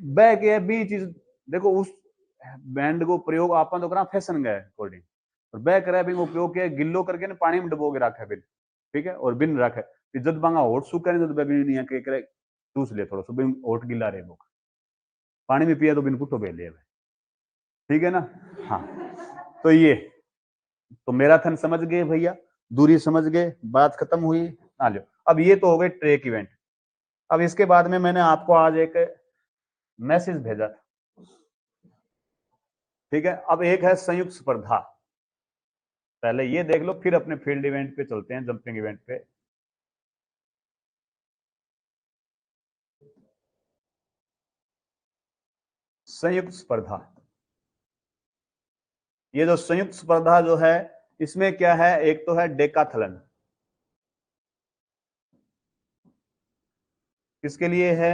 Speaker 1: बैक है बी चीज देखो, उस बैंड को प्रयोग आपन तो करा फैशन का अकॉर्डिंग, और बैक रैपिंग उपयोग के गिल्लो करके ना पानी में डुबो के रखा है बिन। ठीक है, और बिन रखा है जब बांगा होट सूखा नहीं तो बिन नहीं के करे चूस ले थोड़ा सा बिन होट गिल्ला रहे वो पानी में पिया तो बिन कुटो बे ले। ठीक है ना। हाँ, तो ये तो मैराथन समझ गए भैया, दूरी समझ गए, बात खत्म हुई। आ लो, अब ये तो हो गए ट्रैक इवेंट। अब इसके बाद में मैंने आपको आज एक मैसेज भेजा था। ठीक है, अब एक है संयुक्त स्पर्धा। पहले ये देख लो, फिर अपने फील्ड इवेंट पे चलते हैं, जंपिंग इवेंट पे। संयुक्त स्पर्धा, ये जो संयुक्त स्पर्धा जो है इसमें क्या है, एक तो है डेकाथलन। किसके लिए है,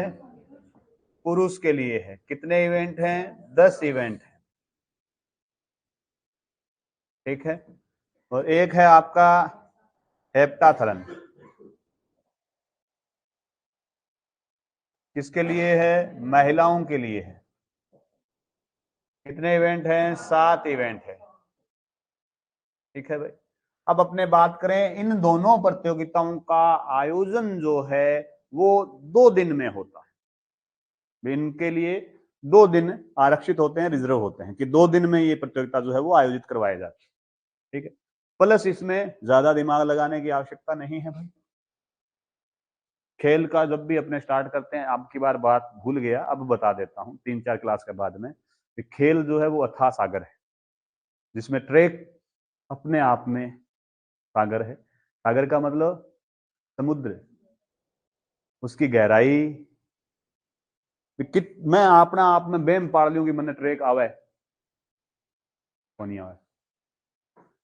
Speaker 1: पुरुष के लिए है। कितने इवेंट हैं, 10 इवेंट है। ठीक है, और एक है आपका हेप्टाथलन। किसके लिए है, महिलाओं के लिए है। कितने इवेंट हैं, 7 इवेंट है। ठीक है भाई, अब अपने बात करें इन दोनों प्रतियोगिताओं का आयोजन जो है वो 2 दिन में होता है। इनके लिए 2 दिन आरक्षित होते हैं, रिजर्व होते हैं कि 2 दिन में ये प्रतियोगिता जो है वो आयोजित करवाई जाती है। ठीक है, प्लस इसमें ज्यादा दिमाग लगाने की आवश्यकता नहीं है भाई। खेल का जब भी अपने स्टार्ट करते हैं, अब की बार बात भूल गया, अब बता देता हूं 3-4 क्लास के बाद में, खेल जो है वो अथाह सागर है, जिसमें ट्रैक अपने आप में सागर है। सागर का मतलब समुद्र, उसकी गहराई मैं अपना आप में बेम पाड़ लूं कि मैंने ट्रैक आवे नहीं आवे,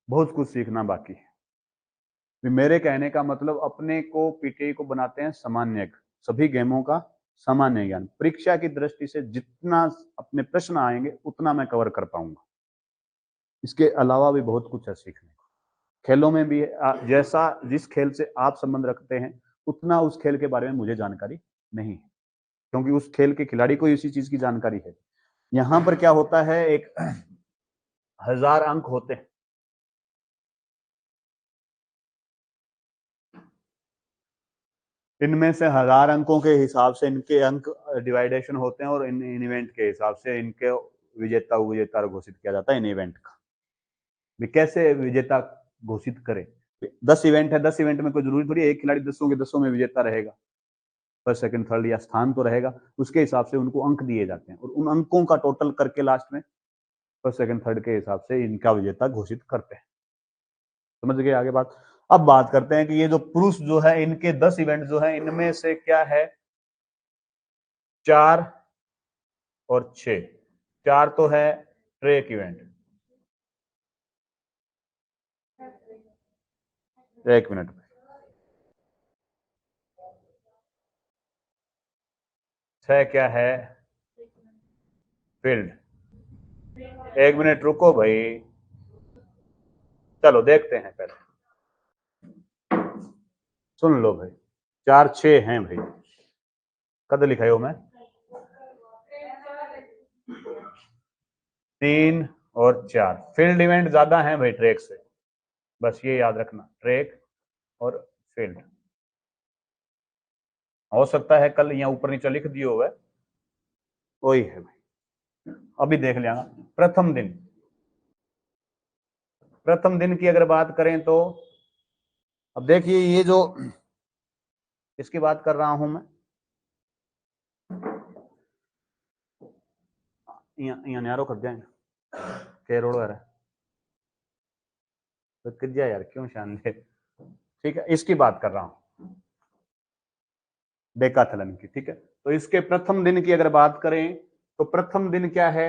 Speaker 1: बहुत कुछ सीखना बाकी है। मेरे कहने का मतलब अपने को पीटीआई को बनाते हैं सामान्य, सभी गेमों का सामान्य ज्ञान। परीक्षा की दृष्टि से जितना अपने प्रश्न आएंगे उतना मैं कवर कर पाऊंगा, इसके अलावा भी बहुत कुछ है सीखने को। खेलों में भी जैसा जिस खेल से आप संबंध रखते हैं उतना उस खेल के बारे में मुझे जानकारी नहीं है, क्योंकि उस खेल के खिलाड़ी को इसी चीज की जानकारी है। यहां पर क्या होता है, एक 1000 अंक होते हैं। इनमें से 1000 अंकों के हिसाब से इनके अंक डिवाइडेशन होते हैं और इन इवेंट के हिसाब से इनके विजेता उपविजेता घोषित किया जाता है इन इवेंट का। भी कैसे विजेता घोषित करें? 10 इवेंट है, 10 इवेंट में कोई जरूरी थोड़ी एक खिलाड़ी 10 के 10 में विजेता रहेगा, फर्स्ट सेकंड थर्ड या स्थान तो रहेगा। उसके हिसाब से उनको अंक दिए जाते हैं और उन अंकों का टोटल करके लास्ट में फर्स्ट सेकंड थर्ड के हिसाब से इनका विजेता घोषित करते हैं। समझ गए आगे बात? अब बात करते हैं कि ये जो पुरुष जो है, इनके 10 इवेंट जो है, इनमें से क्या है, 4 और 6। 4 तो है ट्रैक इवेंट। एक मिनट, 6 क्या है, फील्ड। एक मिनट रुको भाई, चलो देखते हैं पहले, सुन लो भाई। 4 6 हैं भाई, कद लिखाई हो मैं 3 और 4। फील्ड इवेंट ज्यादा है भाई ट्रैक से, बस ये याद रखना, ट्रैक और फील्ड। हो सकता है कल यहाँ ऊपर नीचे लिख दिए हुए, वही है भाई। अभी देख लेना। प्रथम दिन, प्रथम दिन की अगर बात करें तो अब देखिए, ये जो इसकी बात कर रहा हूं मैं, यहाँ न्यारो कर जाए के रोड है तो किया यार, क्यों शान ले। ठीक है, इसकी बात कर रहा हूं, डेकाथलन की। ठीक है, तो इसके प्रथम दिन की अगर बात करें तो प्रथम दिन क्या है,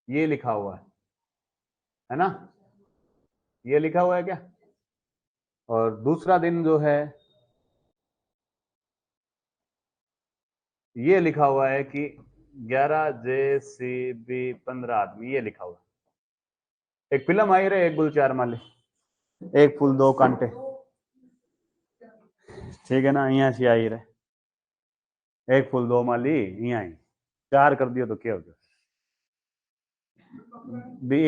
Speaker 1: ये लिखा हुआ है ना, ये लिखा हुआ है क्या? और दूसरा दिन जो है, ये लिखा हुआ है कि 11 JCB 15 आदमी, ये लिखा हुआ है। एक फिल्म आई रहे, एक गुल चार माले, एक फूल दो कांटे, ठीक है ना, यहाँ से आई रहे, एक फूल दो माली, यहाँ आई, 4 कर दियो तो क्या हो गया? भी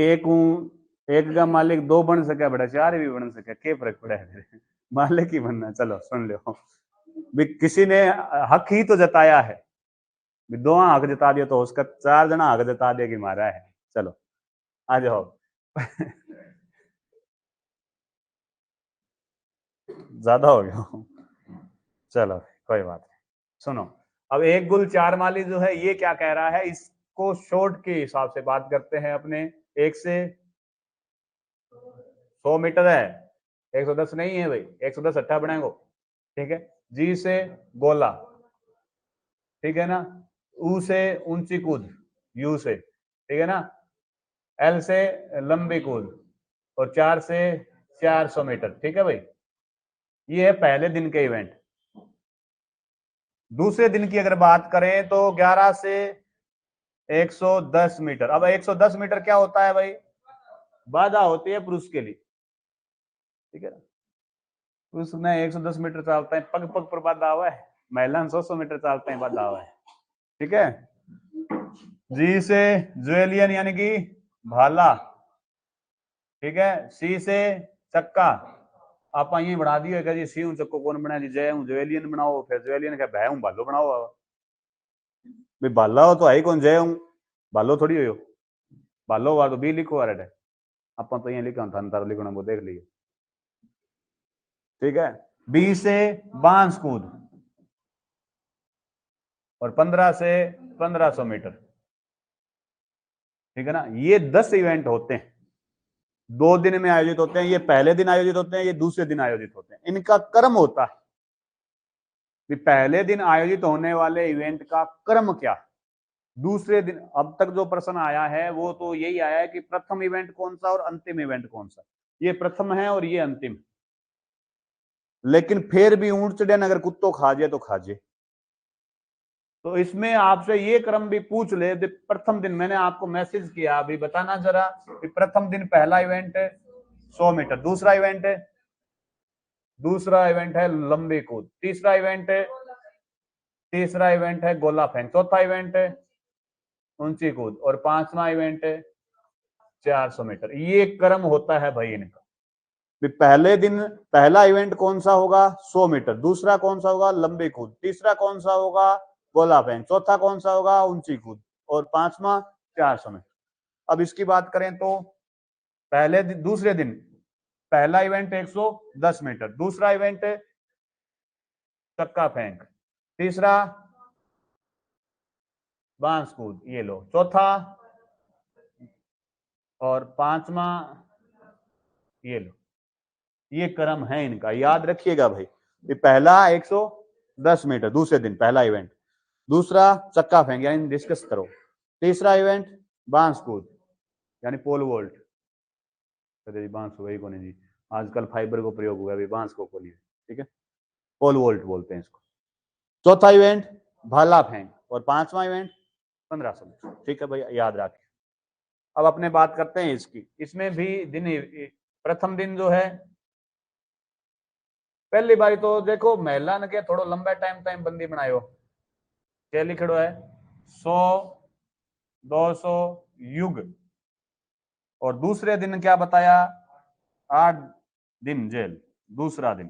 Speaker 1: एक का मालिक 2 बन सके बेटा, 4 भी बन सके, क्या फर्क पड़ा है? मालिक ही बनना। चलो सुन लो, भी किसी ने हक ही तो जताया है, भी 2 हक जता दिया तो उसका 4 जना हक जता दिया कि मारा है। चलो आ जाओ। ज्यादा हो गया, चलो कोई बात नहीं। सुनो, अब एक गुल चार माली जो है, ये क्या कह रहा है, इसको शॉर्ट के हिसाब से बात करते हैं अपने। 1 से 100 मीटर है, 110 नहीं है भाई, 110 अट्ठा बनाएंगे, ठीक है। जी से गोला, ठीक है ना। ऊ से ऊंची कूद, यू से, ठीक है ना। एल से लंबी कूद, और 4 से 400 मीटर, ठीक है भाई। ये है पहले दिन के इवेंट। दूसरे दिन की अगर बात करें तो 11 से 110 मीटर। अब 110 मीटर क्या होता है भाई, बाधा होती है पुरुष के लिए, ठीक है ना। पुरुष में 110 मीटर चलते हैं, पग पग पर बाधा हुआ है। महिला 100 मीटर चलते हैं, बाधा हुआ है, ठीक है। जी से ज्वेलियन यानी कि भाला, ठीक है। सी से चक्का, आप ये बना दिए जी, सी चक्को कौन बना जी, जय हूं ज्वेलियन बनाओ, फिर ज्वेलियन का भय हूं भालो बनाओ। भाई भाला हो तो है कौन, जय हूं भालो थोड़ी हो, भालो हुआ तो बी लिखो आ रहा है, अपन तो ये लिखा था तार लिखना, वो देख लिए, ठीक है। बी से बांस कूद, और 15 से 1500 मीटर, ठीक है ना। ये 10 इवेंट होते हैं, 2 दिन में आयोजित होते हैं। ये पहले दिन आयोजित होते हैं, ये दूसरे दिन आयोजित होते हैं। इनका क्रम होता है कि पहले दिन आयोजित होने वाले इवेंट का क्रम क्या, दूसरे दिन। अब तक जो प्रश्न आया है वो तो यही आया है कि प्रथम इवेंट कौन सा और अंतिम इवेंट कौन सा। ये प्रथम है और ये अंतिम, लेकिन फिर भी ऊंट चढ़िया अगर कुत्तों खा जाए तो खा जाए। तो इसमें आपसे ये क्रम भी पूछ ले, प्रथम दिन मैंने आपको मैसेज किया, अभी बताना जरा, प्रथम दिन पहला इवेंट है 100 मीटर, दूसरा इवेंट है लंबी कूद, तीसरा इवेंट है तीसरा इवेंट है गोला फेंक, चौथा इवेंट है ऊंची कूद और पांचवा इवेंट है 400 मीटर। ये क्रम होता है भाई इनका। पहले दिन पहला इवेंट कौन सा होगा 100 मीटर, दूसरा कौन सा होगा लंबी कूद, तीसरा कौन सा होगा गोला फेंक, चौथा कौन सा होगा ऊंची कूद और पांचवा 400 मीटर। अब इसकी बात करें तो पहले दिन दूसरे दिन पहला इवेंट 110 मीटर, दूसरा इवेंट चक्का फेंक, तीसरा बांस कूद, ये लो, चौथा और पांचवा ये लो। ये क्रम है इनका, याद रखिएगा भाई। ये पहला 110 मीटर दूसरे दिन पहला इवेंट, दूसरा चक्का फेंक यानी डिस्कस करो, तीसरा इवेंट बांस कूद यानी पोल वोल्ट, बांस वही को नहीं जी, आजकल फाइबर को प्रयोग हुआ है, बांस को नहीं, ठीक है, पोल वोल्ट बोलते हैं इसको। चौथा इवेंट भाला फेंक और पांचवा इवेंट 1500 मीटर, ठीक है भैया, याद रखिए। अब अपने बात करते हैं इसकी, इसमें भी दिन प्रथम दिन जो है पहली बारी तो देखो महिला ने क्या थोड़ा लंबा टाइम बंदी बनायो, क्या लिखड़ो है 100 200 युग, और दूसरे दिन क्या बताया 8 दिन जेल, दूसरा दिन।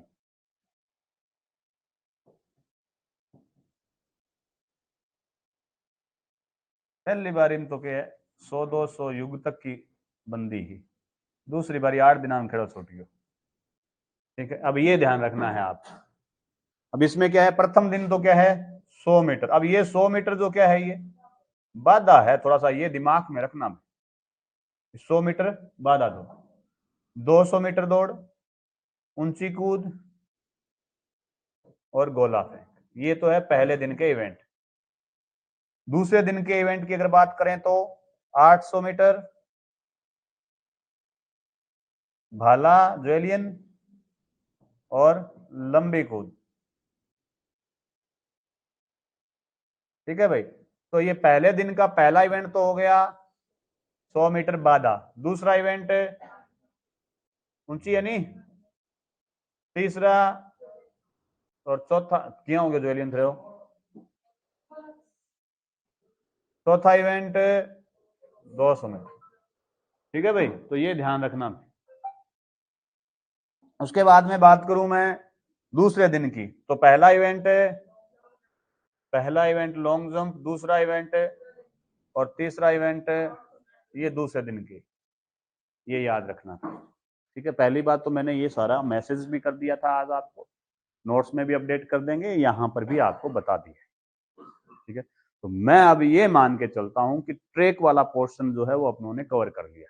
Speaker 1: पहली बारी में तो क्या है 100 200 युग तक की बंदी ही, दूसरी बारी 8 दिन खेड़ो छोटियो, ठीक है। अब ये ध्यान रखना है आप। अब इसमें क्या है प्रथम दिन तो क्या है 100 मीटर, अब ये 100 मीटर जो क्या है ये बाधा है, थोड़ा सा ये दिमाग में रखना। 100 मीटर बाधा दो, 200 मीटर दौड़, ऊंची कूद और गोला फेंक, ये तो है पहले दिन के इवेंट। दूसरे दिन के इवेंट की अगर बात करें तो 800 मीटर भाला ज्वेलियन और लंबी कूद, ठीक है भाई। तो ये पहले दिन का पहला इवेंट तो हो गया 100 मीटर बाधा, दूसरा इवेंट ऊंची यानी, तीसरा और चौथा क्या हो गया ज्वेलियन थ्रो, चौथा इवेंट 200 मीटर, ठीक है भाई। तो ये ध्यान रखना। उसके बाद में बात करूं मैं दूसरे दिन की, तो पहला इवेंट लॉन्ग जंप, दूसरा इवेंट और तीसरा इवेंट ये दूसरे दिन की, ये याद रखना, ठीक है। पहली बात तो मैंने ये सारा मैसेज भी कर दिया था, आज आपको नोट्स में भी अपडेट कर देंगे, यहां पर भी आपको बता दिया, ठीक है। तो मैं अब ये मान के चलता हूं कि ट्रैक वाला पोर्शन जो है वो अपनों ने कवर कर लिया।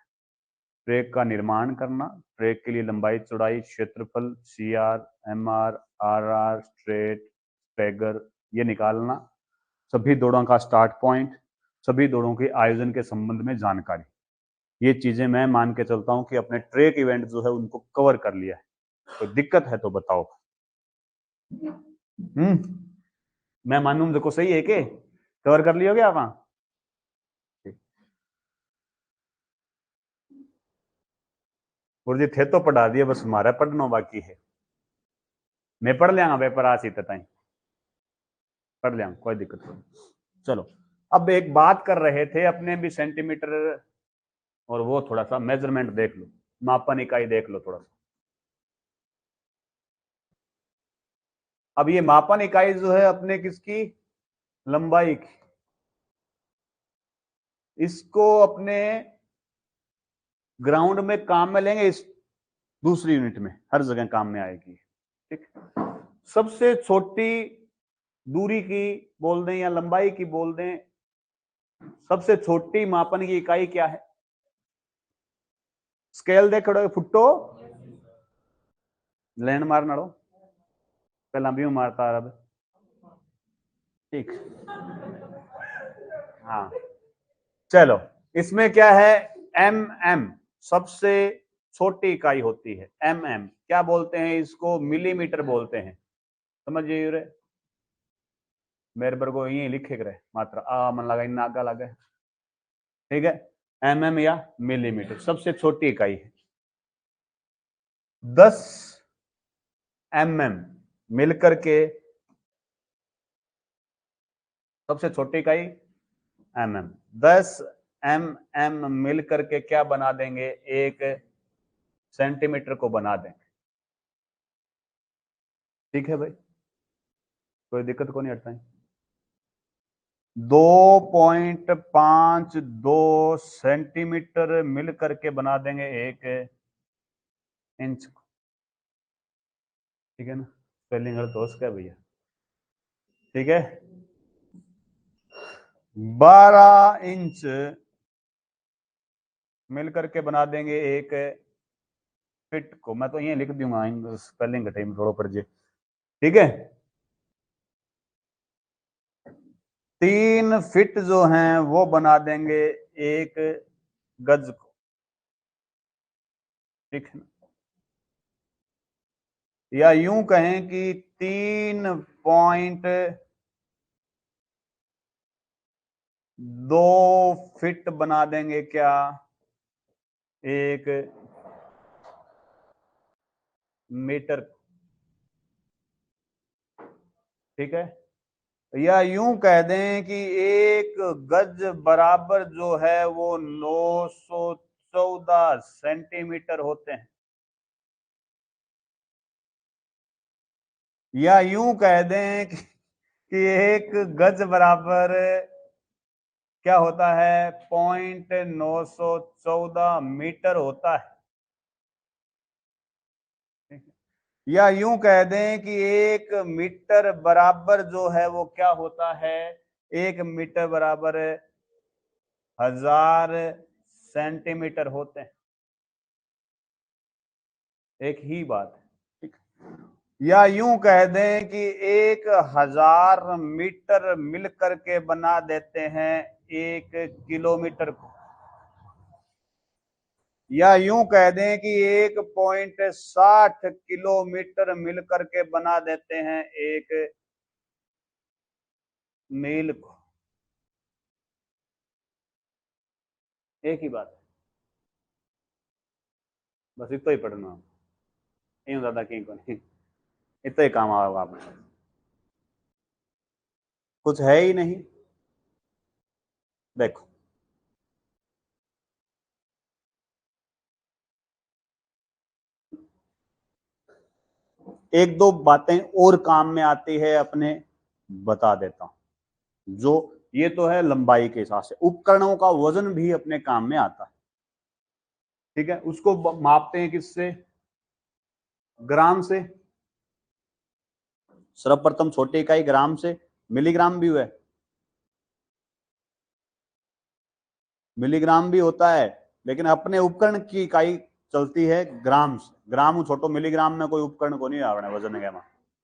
Speaker 1: ट्रैक का निर्माण करना, ट्रैक के लिए लंबाई चौड़ाई क्षेत्रफल CR MR RR straight stagger ये निकालना, सभी दौड़ों का स्टार्ट पॉइंट, सभी दौड़ों के आयोजन के संबंध में जानकारी, ये चीजें मैं मान के चलता हूं कि अपने ट्रैक इवेंट जो है उनको कवर कर लिया है। तो दिक्कत है तो बताओ। मैं मानूं देखो सही है कि कवर कर लियोगे आप? वहां गुरुजी थे तो पढ़ा दिए, बस हमारा पढ़ना बाकी है। मैं पढ़ लिया पेपर आज ही तक पढ़ लिया, कोई दिक्कत नहीं। चलो अब एक बात कर रहे थे अपने भी सेंटीमीटर, और वो थोड़ा सा मेजरमेंट देख लो, मापन इकाई देख लो थोड़ा सा। अब ये मापन इकाई जो है अपने किसकी, लंबाई की, इसको अपने ग्राउंड में काम में लेंगे, इस दूसरी यूनिट में हर जगह काम में आएगी, ठीक। सबसे छोटी दूरी की बोल दें या लंबाई की बोल दें, सबसे छोटी मापन की इकाई क्या है? स्केल देखो फुटो लैंड मारना पहला भी मारता अब, ठीक। हाँ चलो, इसमें क्या है mm, सबसे छोटी इकाई होती है mm, क्या बोलते हैं इसको, मिलीमीटर बोलते हैं, समझिए रे मेरे पर को यही लिखे करे मात्रा आ मन लगा इतना आगा लगा, ठीक है। mm या मिलीमीटर सबसे छोटी इकाई है। 10 mm मिलकर के सबसे छोटी इकाई mm। 10 mm मिल करके क्या बना देंगे, 1 सेंटीमीटर को बना देंगे। ठीक है भाई, कोई दिक्कत को नहीं हटता है। 2.52 सेंटीमीटर मिल करके बना देंगे 1 इंच को। ठीक है ना, स्पेलिंग गलत हो उसका भैया। ठीक है, 12 इंच मिल करके बना देंगे 1 फिट को। मैं तो ये लिख दूंगा स्पेलिंग घटे में थोड़ा पर जे। ठीक है, 3 फिट जो हैं वो बना देंगे 1 गज को। ठीक है, या यूं कहें कि 3.2 फिट बना देंगे क्या, 1 मीटर। ठीक है, या यूं कह दें कि 1 गज बराबर जो है वो 914 सेंटीमीटर होते हैं। या यूं कह दें कि 1 गज बराबर क्या होता है, 0.914 मीटर होता है। या यूं कह दें कि 1 मीटर बराबर जो है वो क्या होता है, 1 मीटर बराबर 1000 सेंटीमीटर होते हैं। एक ही बात है। ठीक, या यूं कह दें कि 1000 मीटर मिल करके बना देते हैं 1 किलोमीटर को। या यूं कह दें कि 1.60 किलोमीटर मिल करके बना देते हैं 1 मील को। एक ही बात है, बस इतना ही पढ़ना, यूं ज्यादा कहीं को नहीं, इतना ही काम आएगा आपने, कुछ है ही नहीं। देखो, एक दो बातें और काम में आती है अपने, बता देता हूं। जो ये तो है लंबाई के हिसाब से, उपकरणों का वजन भी अपने काम में आता है। ठीक है, उसको मापते हैं किससे, ग्राम से। सर्वप्रथम छोटी इकाई ग्राम से, मिलीग्राम भी हुआ है, मिलीग्राम भी होता है, लेकिन अपने उपकरण की इकाई चलती है ग्राम से। ग्राम छोटो, मिलीग्राम में कोई उपकरण को नहीं आवड़े वजन के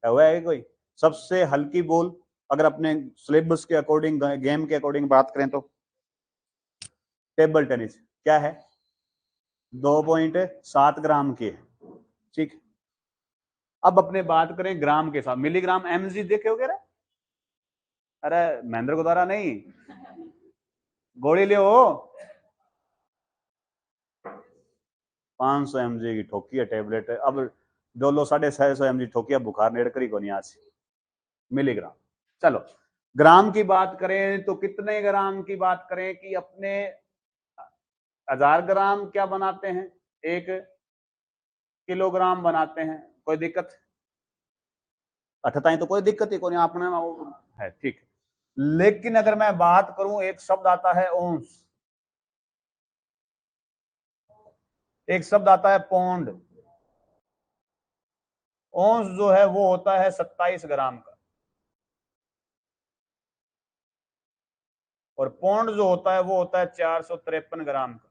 Speaker 1: हुआ है कोई। सबसे हल्की बॉल अगर अपने सिलेबस के अकॉर्डिंग, गेम के अकॉर्डिंग बात करें तो टेबल टेनिस क्या है, 2.7 ग्राम की है। ठीक, अब अपने बात करें ग्राम के साथ, मिलीग्राम एमजी देखे हो क्या? अरे महेंद्र को द्वारा नहीं, गोली ले हो, 500 mg की ठोकी है टेबलेट। अब डोलो 650 mg ठोकी है, बुखार नेड़ करी को नहीं आज मिलीग्राम। चलो, ग्राम की बात करें तो कितने ग्राम की बात करें कि अपने 1000 ग्राम क्या बनाते हैं, 1 किलोग्राम बनाते हैं। कोई दिक्कत अठताई तो कोई दिक्कत ही को नहीं आपने है। ठीक, लेकिन अगर मैं बात करूं, एक शब्द आता है ओंस, एक शब्द आता है पौंड। ओंस जो है वो होता है 27 ग्राम का, और पौंड जो होता है वो होता है 453 ग्राम का।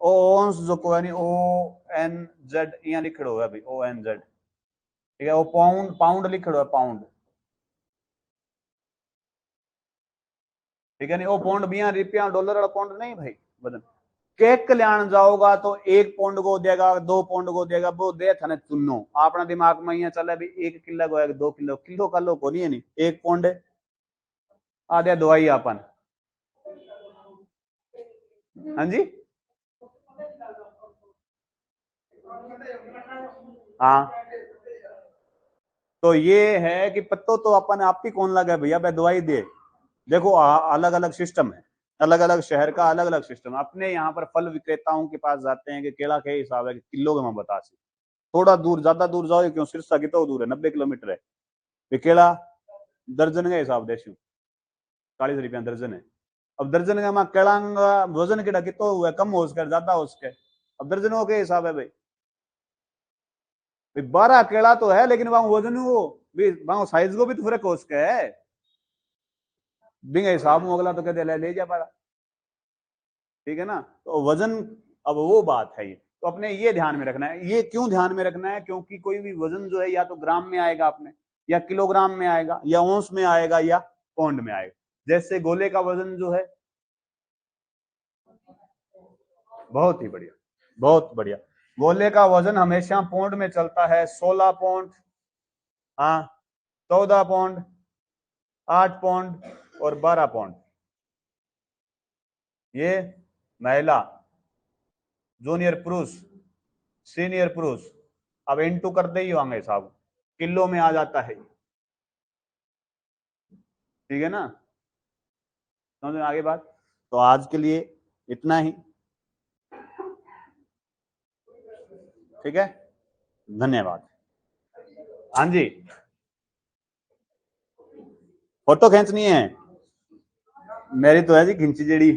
Speaker 1: ओंस जो को यानी ONZ यहाँ लिखड़ो है भाई, ONZ। ठीक है, वो पाउंड, पाउंड लिखड़ो है, पाउंड। ठीक है, नहीं वो पौंड भी यहाँ रुपया डॉलर वाला पौंड नहीं भाई, बदन केक कल्याण जाओगा तो 1 पौंड को देगा, 2 पौंड को देगा, वो दे था चुनो अपना दिमाग में यहाँ चला भी 1 किलो को 2 किलो, किलो का लो को नहीं, 1 पौंड आधे दवाई अपन। हाँ जी, हाँ, तो ये है कि पत्तो तो अपन आप ही कौन लगा भैया भाई दवाई दे। देखो अलग अलग सिस्टम है, अलग अलग शहर का अलग अलग सिस्टम। अपने यहाँ पर फल विक्रेताओं के पास जाते हैं कि केला के हिसाब है कि किलो के मैं बता सी। थोड़ा दूर ज्यादा दूर जाओ क्यों, सिरसा की तो दूर है 90 किलोमीटर है। ये केला दर्जन के हिसाब दे 40 रुपया दर्जन है। अब दर्जन का मैं केलांगा वजन केड़ा कितो हुआ कम हो सके ज्यादा हो सके, अब दर्जनों के हिसाब है भाई। 12 केला तो है लेकिन वहां वजन वो वहां साइज को भी तो फर्क हो सके है। बिंगे हिसाब में अगला तो कहते ले जा पारा, ठीक है ना। तो वजन, अब वो बात है ये, तो अपने ये ध्यान में रखना है। ये क्यों ध्यान में रखना है, क्योंकि कोई भी वजन जो है या तो ग्राम में आएगा अपने, या किलोग्राम में आएगा, या औंस में आएगा, या पौंड में आएगा। जैसे गोले का वजन जो है, बहुत ही बढ़िया, बहुत बढ़िया। गोले का वजन हमेशा पौंड में चलता है। 16 पौंड, हाँ 14 पौंड, 8 पौंड और 12 पौंड। ये महिला, जूनियर पुरुष, सीनियर पुरुष। अब इंटू करते ही होंगे साहब, किलो में आ जाता है, ठीक है ना। समझ में आगे बात। तो आज के लिए इतना ही, ठीक है, धन्यवाद। हाँ जी, फोटो खींचनी है मेरी तो है जी खिंची जेड़ी।